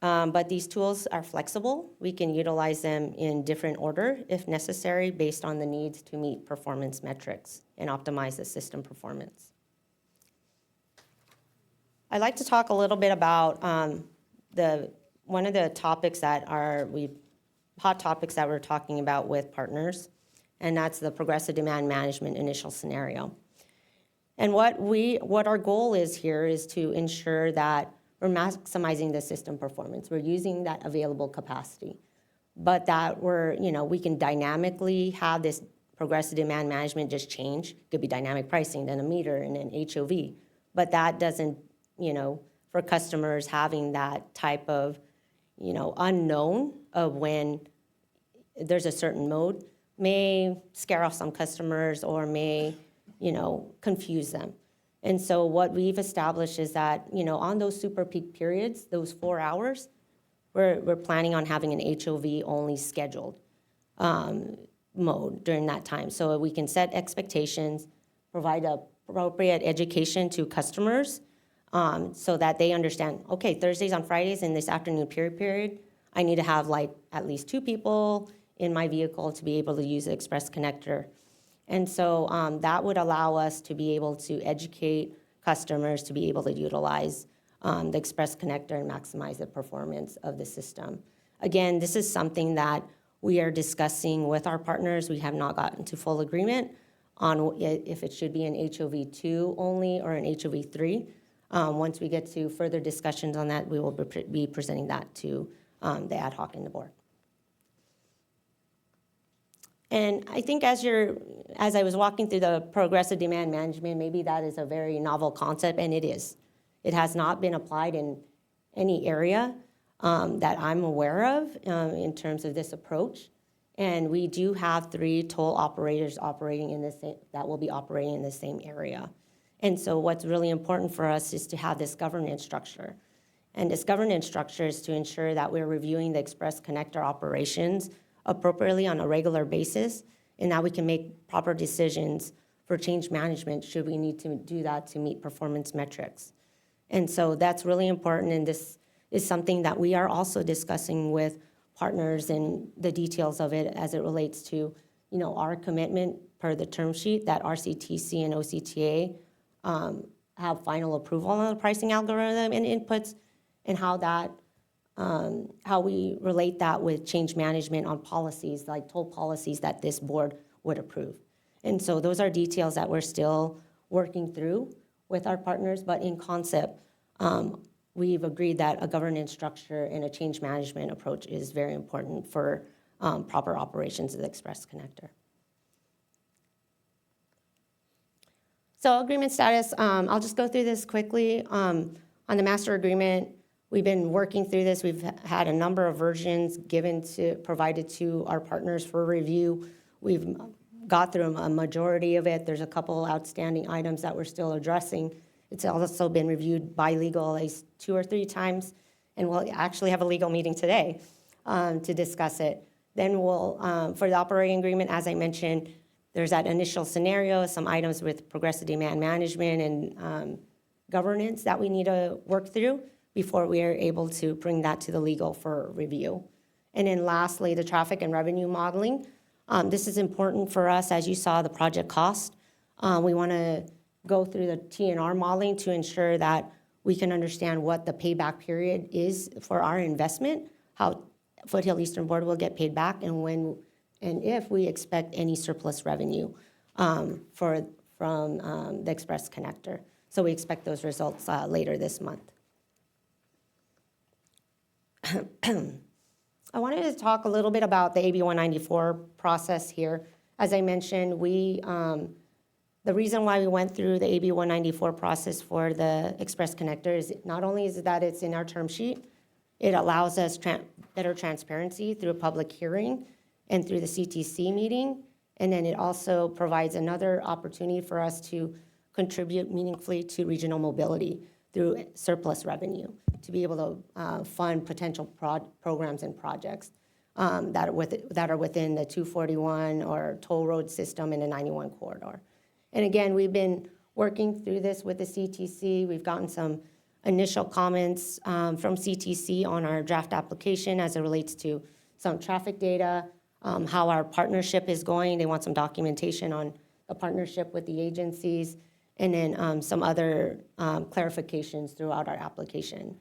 [SPEAKER 15] But these tools are flexible. We can utilize them in different order if necessary based on the needs to meet performance metrics and optimize the system performance. I'd like to talk a little bit about one of the topics that hot topics that we're talking about with partners, and that's the progressive demand management initial scenario. And what our goal is here is to ensure that we're maximizing the system performance. We're using that available capacity, but that we can dynamically have this progressive demand management just change. It could be dynamic pricing, then a meter, and then HOV. But that doesn't, for customers having that type of, unknown of when there's a certain mode may scare off some customers or may, confuse them. And so what we've established is that, on those super peak periods, those 4 hours, we're planning on having an HOV only scheduled mode during that time. So we can set expectations, provide appropriate education to customers so that they understand, okay, Thursdays and Fridays in this afternoon period, I need to have like at least 2 people in my vehicle to be able to use the express connector. And so that would allow us to be able to educate customers to be able to utilize the Express Connector and maximize the performance of the system. Again, this is something that we are discussing with our partners. We have not gotten to full agreement on if it should be an HOV2 only or an HOV3. Once we get to further discussions on that, we will be presenting that to the ad hoc and the board. And I think as I was walking through the progressive demand management, maybe that is a very novel concept, and it is. It has not been applied in any area that I'm aware of in terms of this approach. And we do have 3 toll operators operating in that will be operating in the same area. And so what's really important for us is to have this governance structure. And this governance structure is to ensure that we're reviewing the Express Connector operations appropriately on a regular basis, and that we can make proper decisions for change management should we need to do that to meet performance metrics. And so that's really important, and this is something that we are also discussing with partners and the details of it as it relates to, our commitment per the term sheet that RCTC and OCTA have final approval on the pricing algorithm and inputs, and how we relate that with change management on policies, like toll policies that this board would approve. And so those are details that we're still working through with our partners, but in concept, we've agreed that a governance structure and a change management approach is very important for proper operations of the Express Connector. So agreement status, I'll just go through this quickly. On the master agreement, we've been working through this. We've had a number of versions provided to our partners for review. We've got through a majority of it. There's a couple outstanding items that we're still addressing. It's also been reviewed by legal at least 2 or 3 times, and we'll actually have a legal meeting today to discuss it. Then we'll, for the operating agreement, as I mentioned, there's that initial scenario, some items with progressive demand management and governance that we need to work through before we are able to bring that to the legal for review. And then lastly, the traffic and revenue modeling. This is important for us, as you saw, the project cost. We want to go through the TNR modeling to ensure that we can understand what the payback period is for our investment, how Foothill Eastern Board will get paid back, and when and if we expect any surplus revenue from the Express Connector. So we expect those results later this month. I wanted to talk a little bit about the AB 194 process here. As I mentioned, the reason why we went through the AB 194 process for the Express Connector is not only is that it's in our term sheet, it allows us better transparency through a public hearing and through the CTC meeting, and then it also provides another opportunity for us to contribute meaningfully to regional mobility through surplus revenue, to be able to fund potential programs and projects that are within the 241 or toll road system in the 91 corridor. And again, we've been working through this with the CTC. We've gotten some initial comments from CTC on our draft application as it relates to some traffic data, how our partnership is going. They want some documentation on a partnership with the agencies, and then some other clarifications throughout our application.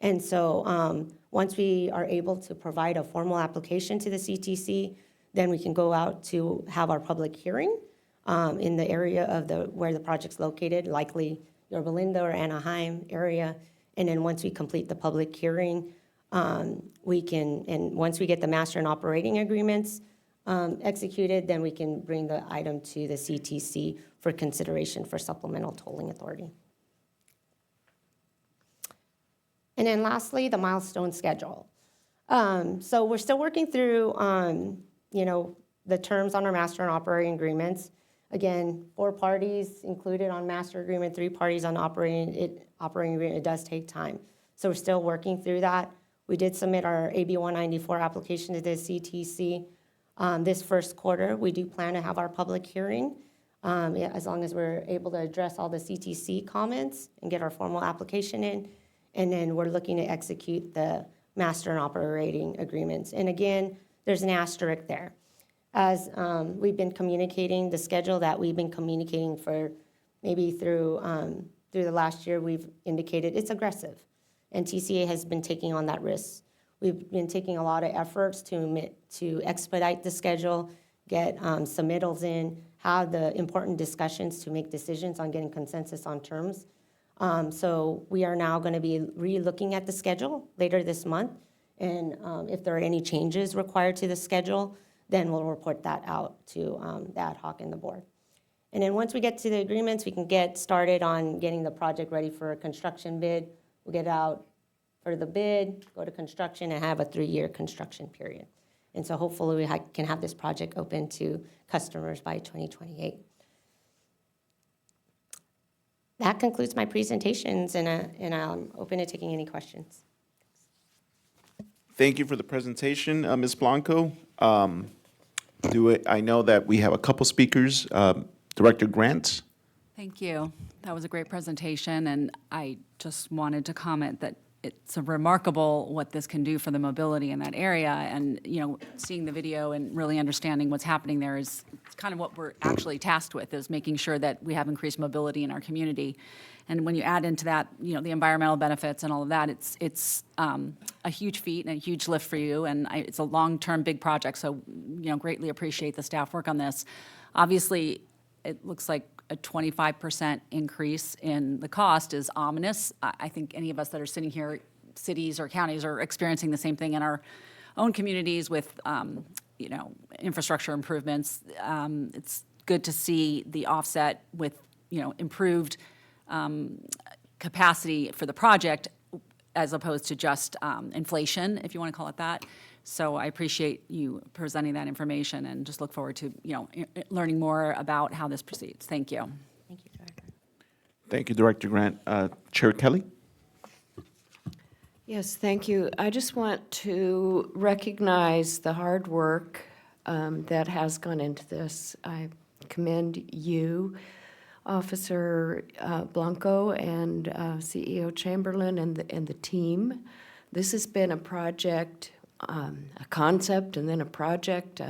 [SPEAKER 15] And so once we are able to provide a formal application to the CTC, then we can go out to have our public hearing in the area of where the project's located, likely Yorba Linda or Anaheim area. And then once we complete the public hearing, and once we get the master and operating agreements executed, then we can bring the item to the CTC for consideration for supplemental tolling authority. And then lastly, the milestone schedule. So we're still working through, the terms on our master and operating agreements. Again, 4 parties included on master agreement, 3 parties on operating agreement. It does take time. So we're still working through that. We did submit our AB 194 application to the CTC this first quarter. We do plan to have our public hearing as long as we're able to address all the CTC comments and get our formal application in. And then we're looking to execute the master and operating agreements. And again, there's an asterisk there. As we've been communicating, the schedule that we've been communicating for maybe through the last year, we've indicated it's aggressive. And TCA has been taking on that risk. We've been taking a lot of efforts to expedite the schedule, get submittals in, have the important discussions to make decisions on getting consensus on terms. So we are now going to be re-looking at the schedule later this month. And if there are any changes required to the schedule, then we'll report that out to the ad hoc and the board. And then once we get to the agreements, we can get started on getting the project ready for a construction bid. We'll get out for the bid, go to construction, and have a 3-year construction period. And so hopefully we can have this project open to customers by 2028. That concludes my presentations, and I'm open to taking any questions.
[SPEAKER 1] Thank you for the presentation, Ms. Blanco. I know that we have a couple speakers. Director Grant?
[SPEAKER 3] Thank you. That was a great presentation, and I just wanted to comment that it's remarkable what this can do for the mobility in that area. And, seeing the video and really understanding what's happening there is kind of what we're actually tasked with, is making sure that we have increased mobility in our community. And when you add into that, the environmental benefits and all of that, it's a huge feat and a huge lift for you. And it's a long-term big project, so, greatly appreciate the staff work on this. Obviously, it looks like a 25% increase in the cost is ominous. I think any of us that are sitting here, cities or counties, are experiencing the same thing in our own communities with, infrastructure improvements. It's good to see the offset with, improved capacity for the project as opposed to just inflation, if you want to call it that. So I appreciate you presenting that information and just look forward to, learning more about how this proceeds. Thank you.
[SPEAKER 15] Thank you, Director.
[SPEAKER 1] Thank you, Director Grant. Chair Kelly?
[SPEAKER 16] Yes, thank you. I just want to recognize the hard work that has gone into this. I commend you, Officer Blanco, and CEO Chamberlain, and the team. This has been a project, a concept, and then a project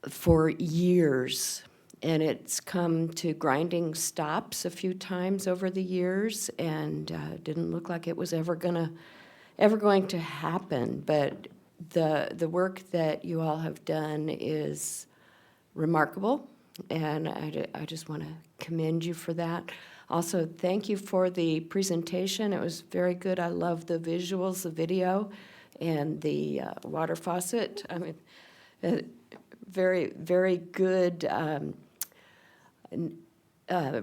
[SPEAKER 16] for years. And it's come to grinding stops a few times over the years, and didn't look like it was ever going to happen. But the work that you all have done is remarkable, and I just want to commend you for that. Also, thank you for the presentation. It was very good. I love the visuals, the video, and the water faucet. I mean, very, very good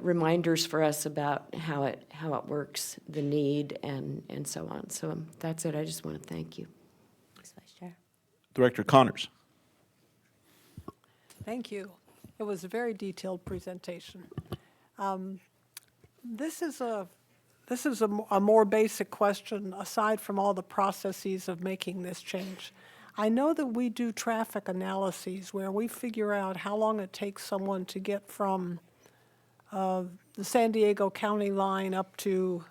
[SPEAKER 16] reminders for us about how it works, the need, and so on. So that's it. I just want to thank you.
[SPEAKER 15] Thanks, Vice Chair.
[SPEAKER 1] Director Connors?
[SPEAKER 12] Thank you. It was a very detailed presentation. This is a more basic question, aside from all the processes of making this change. I know that we do traffic analyses where we figure out how long it takes someone to get from the San Diego County line up to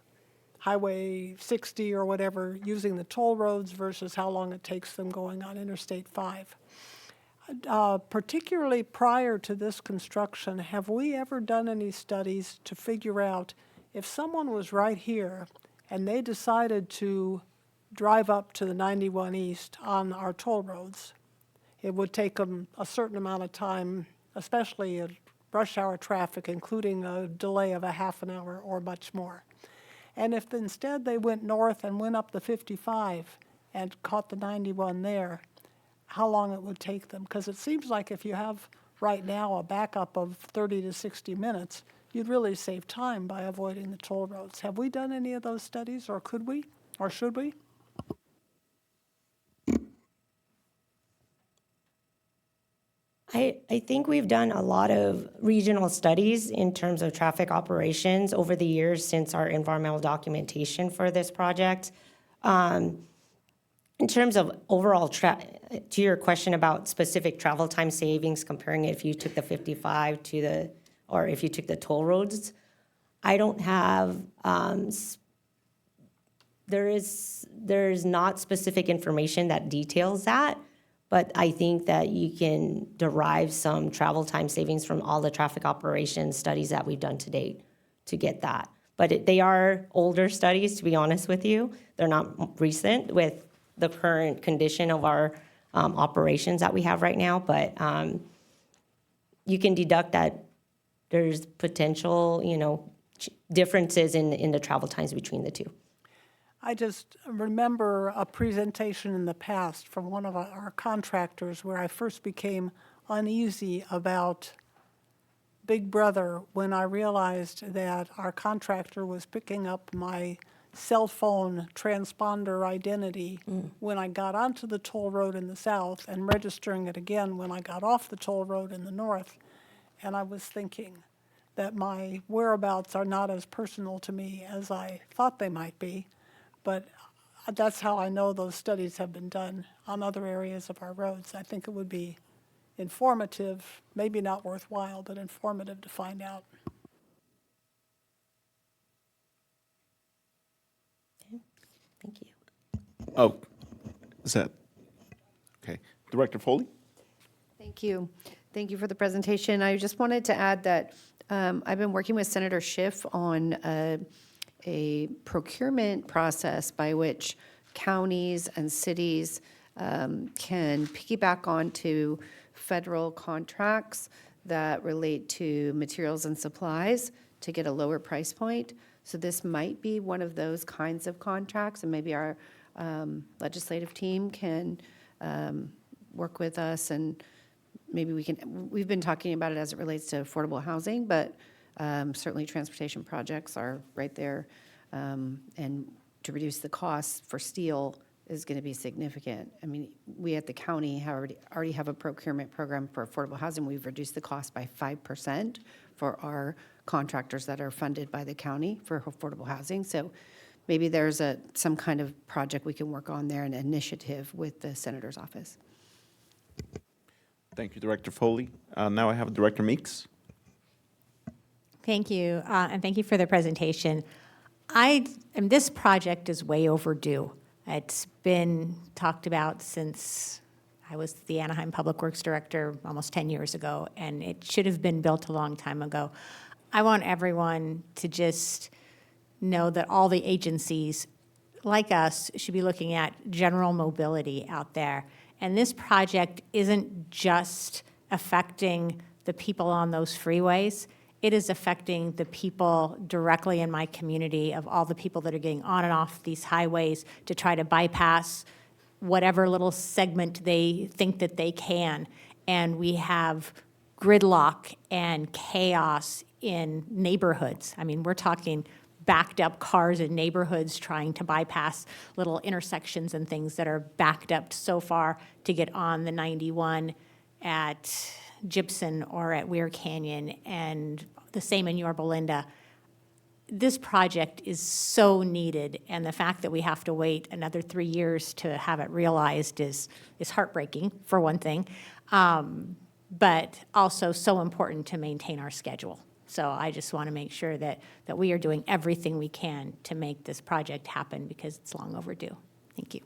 [SPEAKER 12] Highway 60 or whatever, using the toll roads versus how long it takes them going on Interstate 5. Particularly prior to this construction, have we ever done any studies to figure out if someone was right here and they decided to drive up to the 91 East on our toll roads, it would take them a certain amount of time, especially at rush hour traffic, including a delay of a half an hour or much more. And if instead they went north and went up the 55 and caught the 91 there, how long it would take them? Because it seems like if you have right now a backup of 30 to 60 minutes, you'd really save time by avoiding the toll roads. Have we done any of those studies, or could we, or should we?
[SPEAKER 15] I think we've done a lot of regional studies in terms of traffic operations over the years since our environmental documentation for this project. In terms of overall, to your question about specific travel time savings, comparing it if you took the 55 or if you took the toll roads, I don't have, there is not specific information that details that, But I think that you can derive some travel time savings from all the traffic operations studies that we've done to date to get that. But they are older studies, to be honest with you. They're not recent with the current condition of our operations that we have right now. But you can deduct that there's potential, differences in the travel times between the two.
[SPEAKER 12] I just remember a presentation in the past from one of our contractors where I first became uneasy about Big Brother when I realized that our contractor was picking up my cell phone transponder identity when I got onto the toll road in the south and registering it again when I got off the toll road in the north. And I was thinking that my whereabouts are not as personal to me as I thought they might be. But that's how I know those studies have been done on other areas of our roads. I think it would be informative, maybe not worthwhile, but informative to find out.
[SPEAKER 15] Thank you.
[SPEAKER 1] Oh, is that, okay. Director Foley?
[SPEAKER 7] Thank you. Thank you for the presentation. I just wanted to add that I've been working with Senator Schiff on a procurement process by which counties and cities can piggyback onto federal contracts that relate to materials and supplies to get a lower price point. So this might be one of those kinds of contracts, and maybe our legislative team can work with us, and maybe we've been talking about it as it relates to affordable housing, but certainly transportation projects are right there. And to reduce the costs for steel is going to be significant. I mean, we at the county already have a procurement program for affordable housing. We've reduced the cost by 5% for our contractors that are funded by the county for affordable housing. So maybe there's some kind of project we can work on there, an initiative with the senator's office.
[SPEAKER 1] Thank you, Director Foley. Now I have Director Meeks.
[SPEAKER 17] Thank you, and thank you for the presentation. This project is way overdue. It's been talked about since I was the Anaheim Public Works Director almost 10 years ago, and it should have been built a long time ago. I want everyone to just know that all the agencies, like us, should be looking at general mobility out there. And this project isn't just affecting the people on those freeways. It is affecting the people directly in my community, of all the people that are getting on and off these highways to try to bypass whatever little segment they think that they can. And we have gridlock and chaos in neighborhoods. I mean, we're talking backed up cars in neighborhoods trying to bypass little intersections and things that are backed up so far to get on the 91 at Gibson or at Weir Canyon, and the same in Yorba Linda. This project is so needed, and the fact that we have to wait another 3 years to have it realized is heartbreaking, for one thing, but also so important to maintain our schedule. So I just want to make sure that we are doing everything we can to make this project happen, because it's long overdue. Thank you.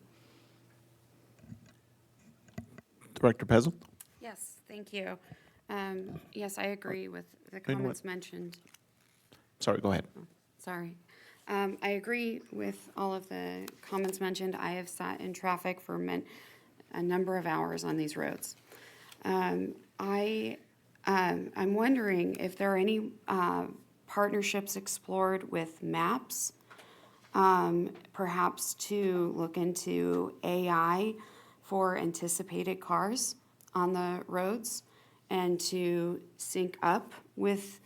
[SPEAKER 1] Director Pezzel?
[SPEAKER 13] Yes, thank you. Yes, I agree with the comments mentioned.
[SPEAKER 1] Sorry, go ahead.
[SPEAKER 13] Sorry. I agree with all of the comments mentioned. I have sat in traffic for a number of hours on these roads. I'm wondering if there are any partnerships explored with MAPS, perhaps to look into AI for anticipated cars on the roads, and to sync up with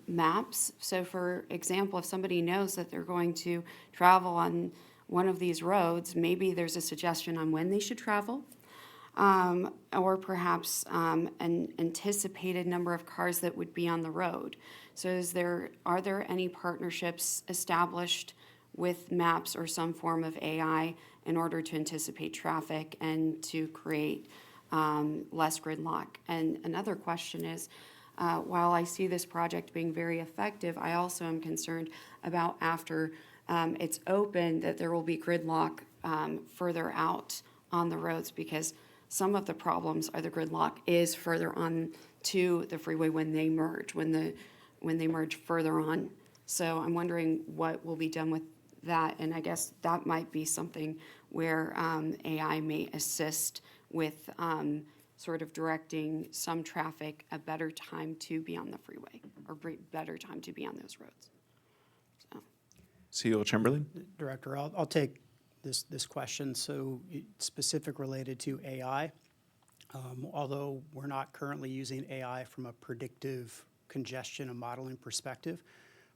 [SPEAKER 13] maps. So for example, if somebody knows that they're going to travel on one of these roads, maybe there's a suggestion on when they should travel, or perhaps an anticipated number of cars that would be on the road. So are there any partnerships established with maps or some form of AI in order to anticipate traffic and to create less gridlock? And another question is, while I see this project being very effective, I also am concerned about after it's open that there will be gridlock further out on the roads, because some of the problems or the gridlock is further on to the freeway when they merge, when they merge further on. So I'm wondering what will be done with that, and I guess that might be something where AI may assist with sort of directing some traffic a better time to be on the freeway, or better time to be on those roads. So.
[SPEAKER 1] CEO Chamberlain?
[SPEAKER 8] Director, I'll take this question. So specific related to AI, although we're not currently using AI from a predictive congestion and modeling perspective,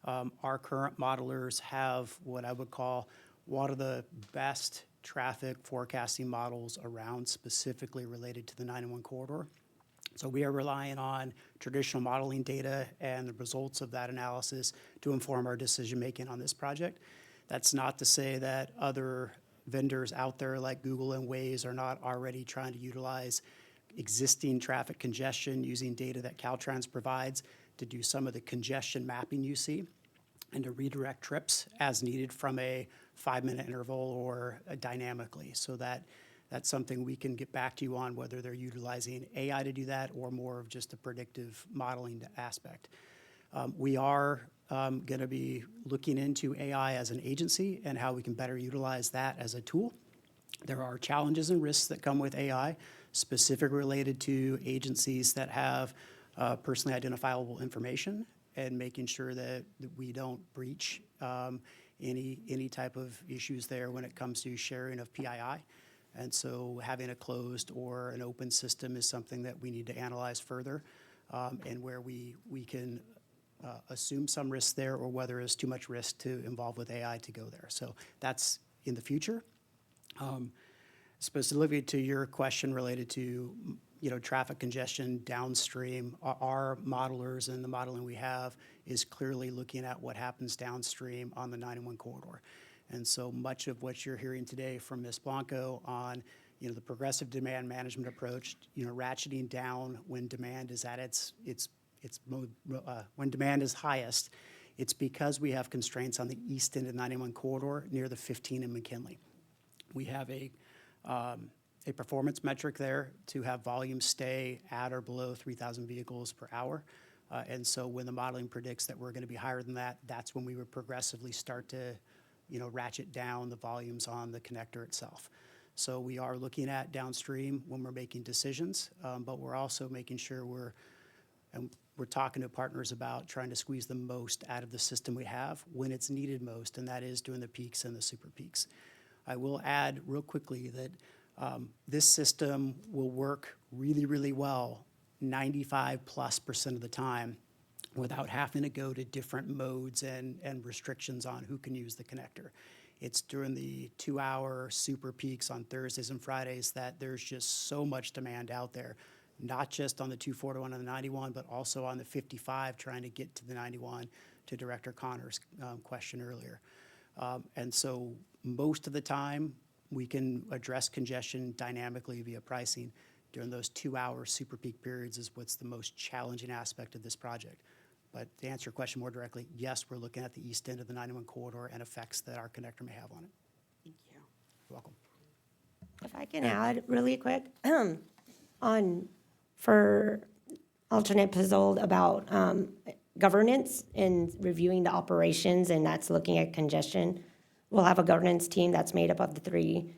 [SPEAKER 8] our current modelers have what I would call one of the best traffic forecasting models around, specifically related to the 91 corridor. So we are relying on traditional modeling data and the results of that analysis to inform our decision-making on this project. That's not to say that other vendors out there like Google and Waze are not already trying to utilize existing traffic congestion using data that Caltrans provides to do some of the congestion mapping you see and to redirect trips as needed from a 5-minute interval or dynamically. So that's something we can get back to you on, whether they're utilizing AI to do that or more of just a predictive modeling aspect. We are going to be looking into AI as an agency and how we can better utilize that as a tool. There are challenges and risks that come with AI, specifically related to agencies that have personally identifiable information, and making sure that we don't breach any type of issues there when it comes to sharing of PII. And so having a closed or an open system is something that we need to analyze further, and where we can assume some risk there, or whether it's too much risk to involve with AI to go there. So that's in the future. Specifically to your question related to traffic congestion downstream, our modelers and the modeling we have is clearly looking at what happens downstream on the 91 corridor. And so much of what you're hearing today from Ms. Blanco on the progressive demand management approach, ratcheting down when demand is at when demand is highest, it's because we have constraints on the east end of the 91 corridor near the 15 in McKinley. We have a performance metric there to have volume stay at or below 3,000 vehicles per hour. And so when the modeling predicts that we're going to be higher than that, that's when we would progressively start to ratchet down the volumes on the connector itself. So we are looking at downstream when we're making decisions, but we're also making sure we're talking to partners about trying to squeeze the most out of the system we have when it's needed most, and that is during the peaks and the super peaks. I will add real quickly that this system will work really, really well 95+% of the time without having to go to different modes and restrictions on who can use the connector. It's during the 2-hour super peaks on Thursdays and Fridays that there's just so much demand out there, not just on the 241 and the 91, but also on the 55 trying to get to the 91, to Director Connor's question earlier. And so most of the time, we can address congestion dynamically via pricing. During those 2-hour super peak periods is what's the most challenging aspect of this project. But to answer your question more directly, yes, we're looking at the east end of the 91 corridor and effects that our connector may have on it.
[SPEAKER 13] Thank you.
[SPEAKER 8] You're welcome.
[SPEAKER 15] If I can add really quick, for alternate Pizzold about governance and reviewing the operations, and that's looking at congestion. We'll have a governance team that's made up of the 3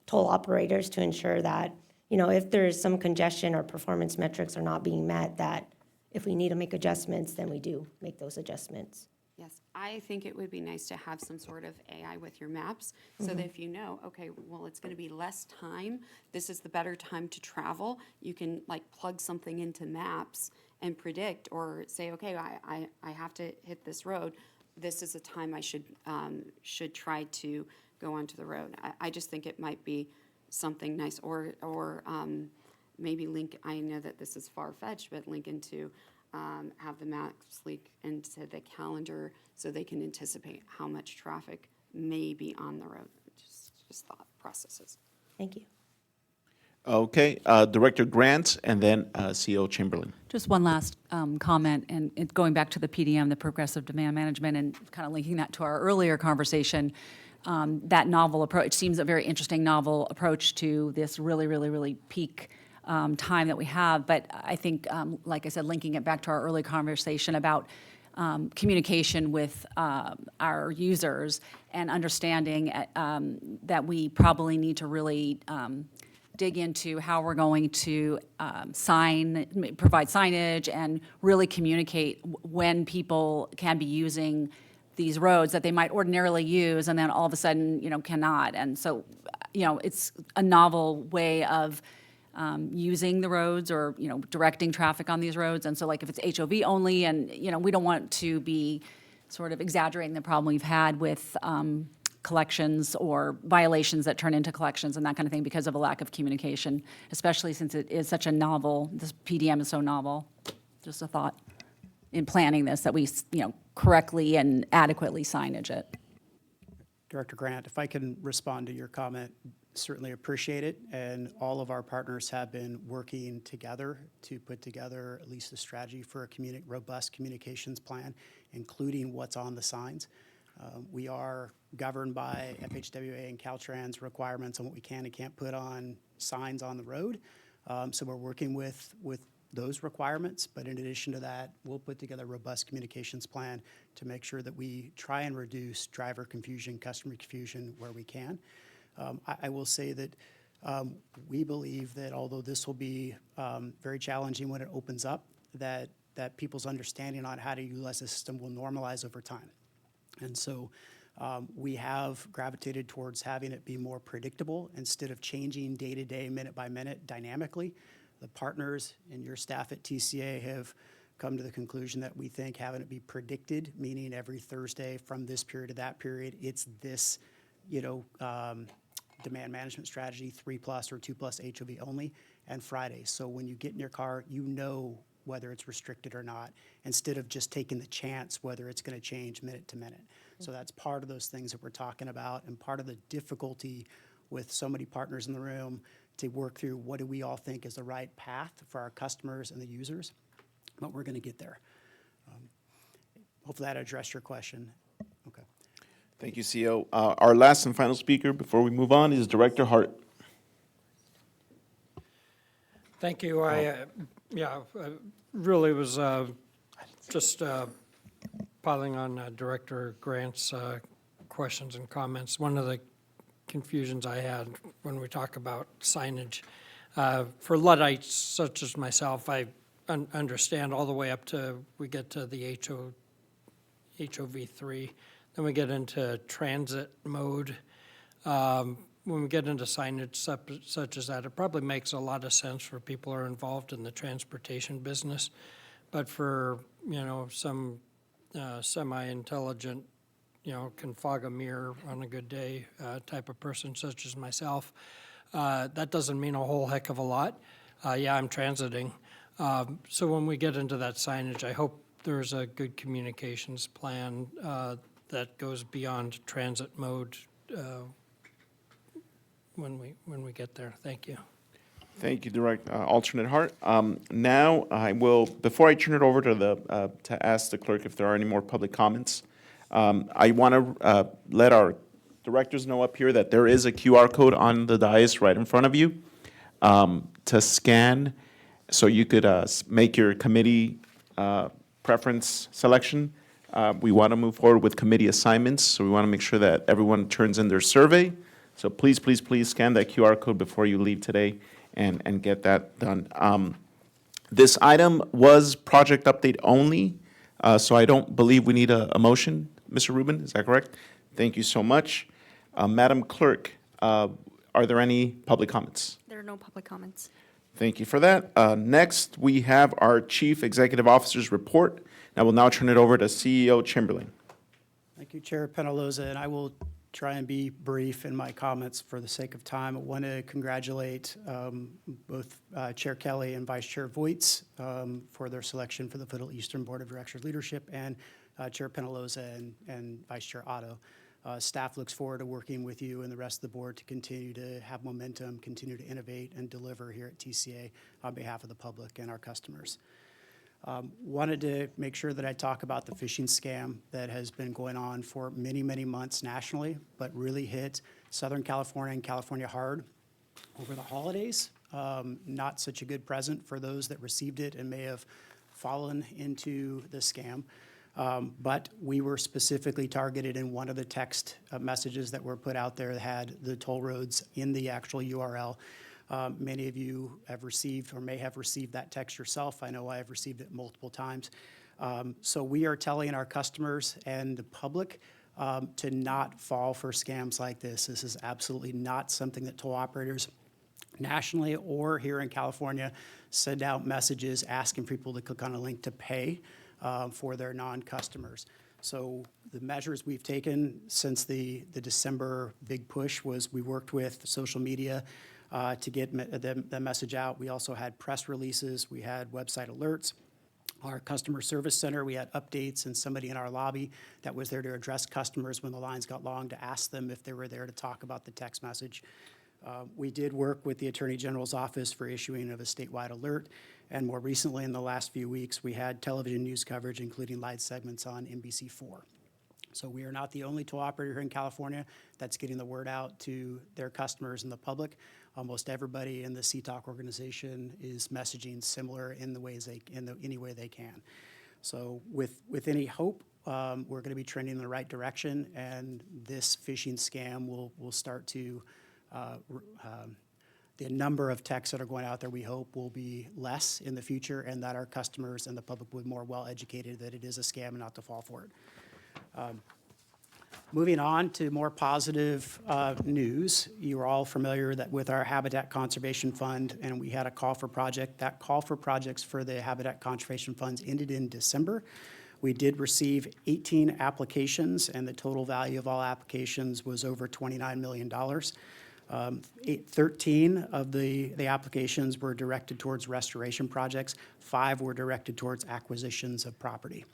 [SPEAKER 15] toll operators to ensure that, if there's some congestion or performance metrics are not being met, that if we need to make adjustments, then we do make those adjustments.
[SPEAKER 13] Yes, I think it would be nice to have some sort of AI with your maps, so that if okay, well, it's going to be less time, this is the better time to travel, you can plug something into maps and predict, or say, okay, I have to hit this road, this is a time I should try to go onto the road. I just think it might be something nice, or maybe link, I know that this is far-fetched, but link into, have the maps link into the calendar so they can anticipate how much traffic may be on the road. Just thought processes.
[SPEAKER 15] Thank you.
[SPEAKER 1] Okay, Director Grant, and then CEO Chamberlain.
[SPEAKER 3] Just one last comment, and going back to the PDM, the Progressive Demand Management, and kind of linking that to our earlier conversation. that novel approach. It seems a very interesting novel approach to this really peak time that we have. But I think, like I said, linking it back to our early conversation about communication with our users and understanding that we probably need to really dig into how we're going to provide signage and really communicate when people can be using these roads that they might ordinarily use and then all of a sudden, cannot. And so, it's a novel way of using the roads or, directing traffic on these roads. And so like if it's HOV only and, we don't want to be sort of exaggerating the problem we've had with collections or violations that turn into collections and that kind of thing because of a lack of communication, especially since it is such a novel, this PDM is so novel. Just a thought in planning this, that we, correctly and adequately signage it.
[SPEAKER 8] Director Grant, if I can respond to your comment, certainly appreciate it. And all of our partners have been working together to put together at least a strategy for a robust communications plan, including what's on the signs. We are governed by FHWA and Caltrans requirements on what we can and can't put on signs on the road. So we're working with those requirements, but in addition to that, we'll put together a robust communications plan to make sure that we try and reduce driver confusion, customer confusion where we can. I will say that we believe that although this will be very challenging when it opens up, that people's understanding on how to utilize the system will normalize over time. And so we have gravitated towards having it be more predictable instead of changing day to day, minute by minute, dynamically. The partners and your staff at TCA have come to the conclusion that we think having it be predicted, meaning every Thursday from this period to that period, it's this, demand management strategy, 3+ or 2+ HOV only, and Fridays. So when you get in your car, whether it's restricted or not, instead of just taking the chance whether it's going to change minute to minute. So that's part of those things that we're talking about, and part of the difficulty with so many partners in the room to work through what do we all think is the right path for our customers and the users, but we're going to get there. Hopefully that addressed your question. Okay.
[SPEAKER 1] Thank you, CEO. Our last and final speaker before we move on is Director Hart.
[SPEAKER 18] Thank you. I really was just piling on Director Grant's questions and comments. One of the confusions I had when we talk about signage, for Luddites such as myself, I understand all the way up to, we get to the HOV3, then we get into transit mode. When we get into signage such as that, it probably makes a lot of sense for people who are involved in the transportation business. But for, some semi-intelligent, can fog a mirror on a good day type of person such as myself, that doesn't mean a whole heck of a lot. I'm transiting. So when we get into that signage, I hope there's a good communications plan that goes beyond transit mode when we get there. Thank you.
[SPEAKER 1] Thank you, Alternate Hart. Now I will, before I turn it over to ask the clerk if there are any more public comments, I want to let our directors know up here that there is a QR code on the dais right in front of you to scan, so you could make your committee preference selection. We want to move forward with committee assignments, so we want to make sure that everyone turns in their survey. So please scan that QR code before you leave today and get that done. This item was project update only, so I don't believe we need a motion. Mr. Rubin, is that correct? Thank you so much. Madam Clerk, are there any public comments?
[SPEAKER 4] There are no public comments.
[SPEAKER 1] Thank you for that. Next, we have our Chief Executive Officer's report. I will now turn it over to CEO Chamberlain.
[SPEAKER 8] Thank you, Chair Penaloza, and I will try and be brief in my comments for the sake of time. I want to congratulate both Chair Kelly and Vice Chair Voits for their selection for the Foothill Eastern Board of Directors leadership, and Chair Penaloza and Vice Chair Otto. Staff looks forward to working with you and the rest of the board to continue to have momentum, continue to innovate and deliver here at TCA on behalf of the public and our customers. Wanted to make sure that I talk about the phishing scam that has been going on for many, many months nationally, but really hit Southern California and California hard over the holidays. Not such a good present for those that received it and may have fallen into the scam. But we were specifically targeted in one of the text messages that were put out there that had the toll roads in the actual URL. Many of you have received or may have received that text yourself. I know I have received it multiple times. So we are telling our customers and the public to not fall for scams like this. This is absolutely not something that toll operators nationally or here in California send out messages asking people to click on a link to pay for their non-customers. So the measures we've taken since the December big push was we worked with social media to get the message out. We also had press releases. We had website alerts. Our customer service center, we had updates and somebody in our lobby that was there to address customers when the lines got long to ask them if they were there to talk about the text message. We did work with the Attorney General's office for issuing of a statewide alert. And more recently, in the last few weeks, we had television news coverage, including live segments on NBC4. So we are not the only toll operator here in California that's getting the word out to their customers and the public. Almost everybody in the CTALK organization is messaging similar in the ways any way they can. So with any hope, we're going to be trending in the right direction, and this phishing scam will start to the number of texts that are going out there, we hope, will be less in the future, and that our customers and the public will be more well-educated that it is a scam and not to fall for it. Moving on to more positive news, you are all familiar with our Habitat Conservation Fund, and we had a call for project. That call for projects for the Habitat Conservation Funds ended in December. We did receive 18 applications, and the total value of all applications was over $29 million. 13 of the applications were directed towards restoration projects. 5 were directed towards acquisitions of property.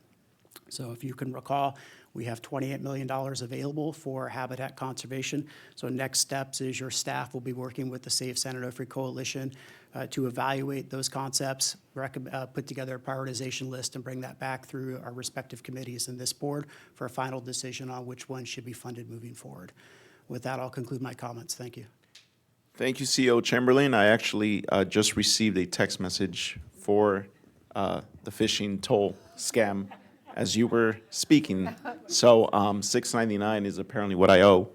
[SPEAKER 8] So if you can recall, we have $28 million available for habitat conservation. So next steps is your staff will be working with the Save San Onofre Coalition to evaluate those concepts, put together a prioritization list, and bring that back through our respective committees in this board for a final decision on which one should be funded moving forward. With that, I'll conclude my comments. Thank you.
[SPEAKER 1] Thank you, CEO Chamberlain. I actually just received a text message for the phishing toll scam as you were speaking. So $6.99 is apparently what I owe.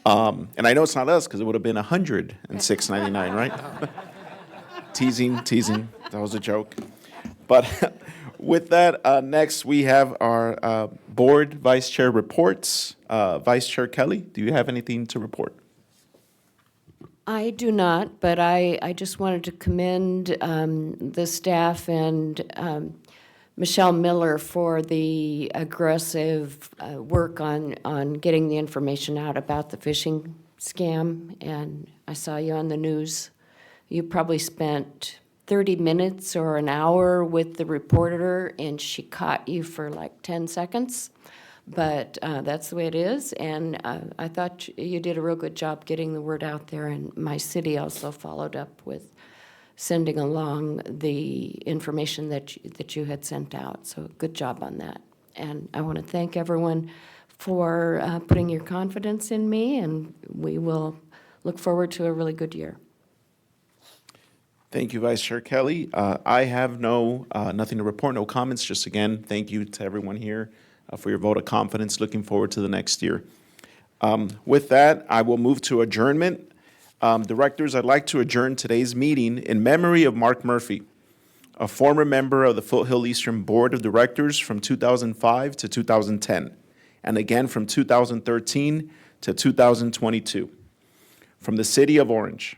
[SPEAKER 1] And I know it's not us because it would have been $106.99, right? Teasing. That was a joke. But with that, next we have our board vice chair reports. Vice Chair Kelly, do you have anything to report?
[SPEAKER 16] I do not, but I just wanted to commend the staff and Michelle Miller for the aggressive work on getting the information out about the phishing scam. And I saw you on the news. You probably spent 30 minutes or an hour with the reporter, and she caught you for like 10 seconds. But that's the way it is, and I thought you did a real good job getting the word out there, and my city also followed up with sending along the information that you had sent out, so good job on that. And I want to thank everyone for putting your confidence in me, and we will look forward to a really good year.
[SPEAKER 1] Thank you, Vice Chair Kelly. I have nothing to report, no comments, just again, thank you to everyone here for your vote of confidence. Looking forward to the next year. With that, I will move to adjournment. Directors, I'd like to adjourn today's meeting in memory of Mark Murphy, a former member of the Foothill Eastern Board of Directors from 2005 to 2010, and again from 2013 to 2022. From the city of Orange,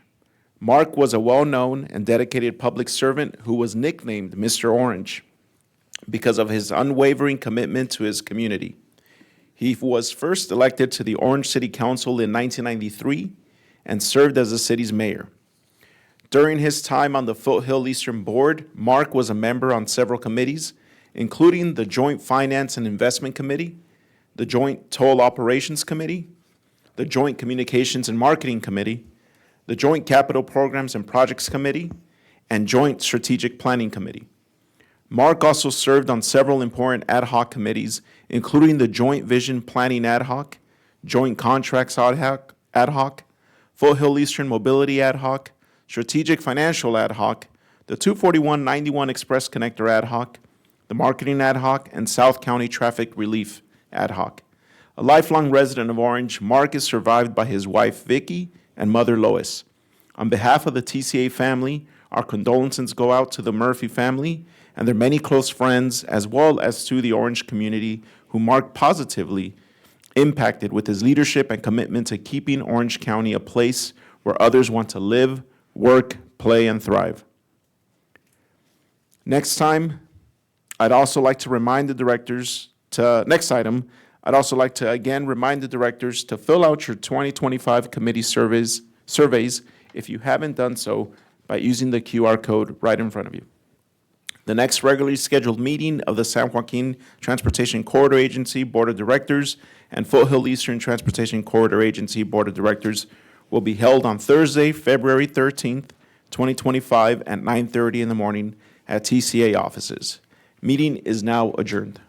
[SPEAKER 1] Mark was a well-known and dedicated public servant who was nicknamed Mr. Orange because of his unwavering commitment to his community. He was first elected to the Orange City Council in 1993 and served as the city's mayor. During his time on the Foothill Eastern Board, Mark was a member on several committees, including the Joint Finance and Investment Committee, the Joint Toll Operations Committee, the Joint Communications and Marketing Committee, the Joint Capital Programs and Projects Committee, and Joint Strategic Planning Committee. Mark also served on several important ad hoc committees, including the Joint Vision Planning Ad hoc, Joint Contracts Ad hoc, Foothill Eastern Mobility Ad hoc, Strategic Financial Ad hoc, the 24191 Express Connector Ad hoc, the Marketing Ad hoc, and South County Traffic Relief Ad hoc. A lifelong resident of Orange, Mark is survived by his wife, Vicky, and mother, Lois. On behalf of the TCA family, our condolences go out to the Murphy family and their many close friends, as well as to the Orange community, who Mark positively impacted with his leadership and commitment to keeping Orange County a place where others want to live, work, play, and thrive. Next item, I'd also like to remind the directors to fill out your 2025 committee surveys if you haven't done so by using the QR code right in front of you. The next regularly scheduled meeting of the San Joaquin Transportation Corridor Agency Board of Directors and Foothill Eastern Transportation Corridor Agency Board of Directors will be held on Thursday, February 13th, 2025 at 9:30 in the morning at TCA offices. Meeting is now adjourned.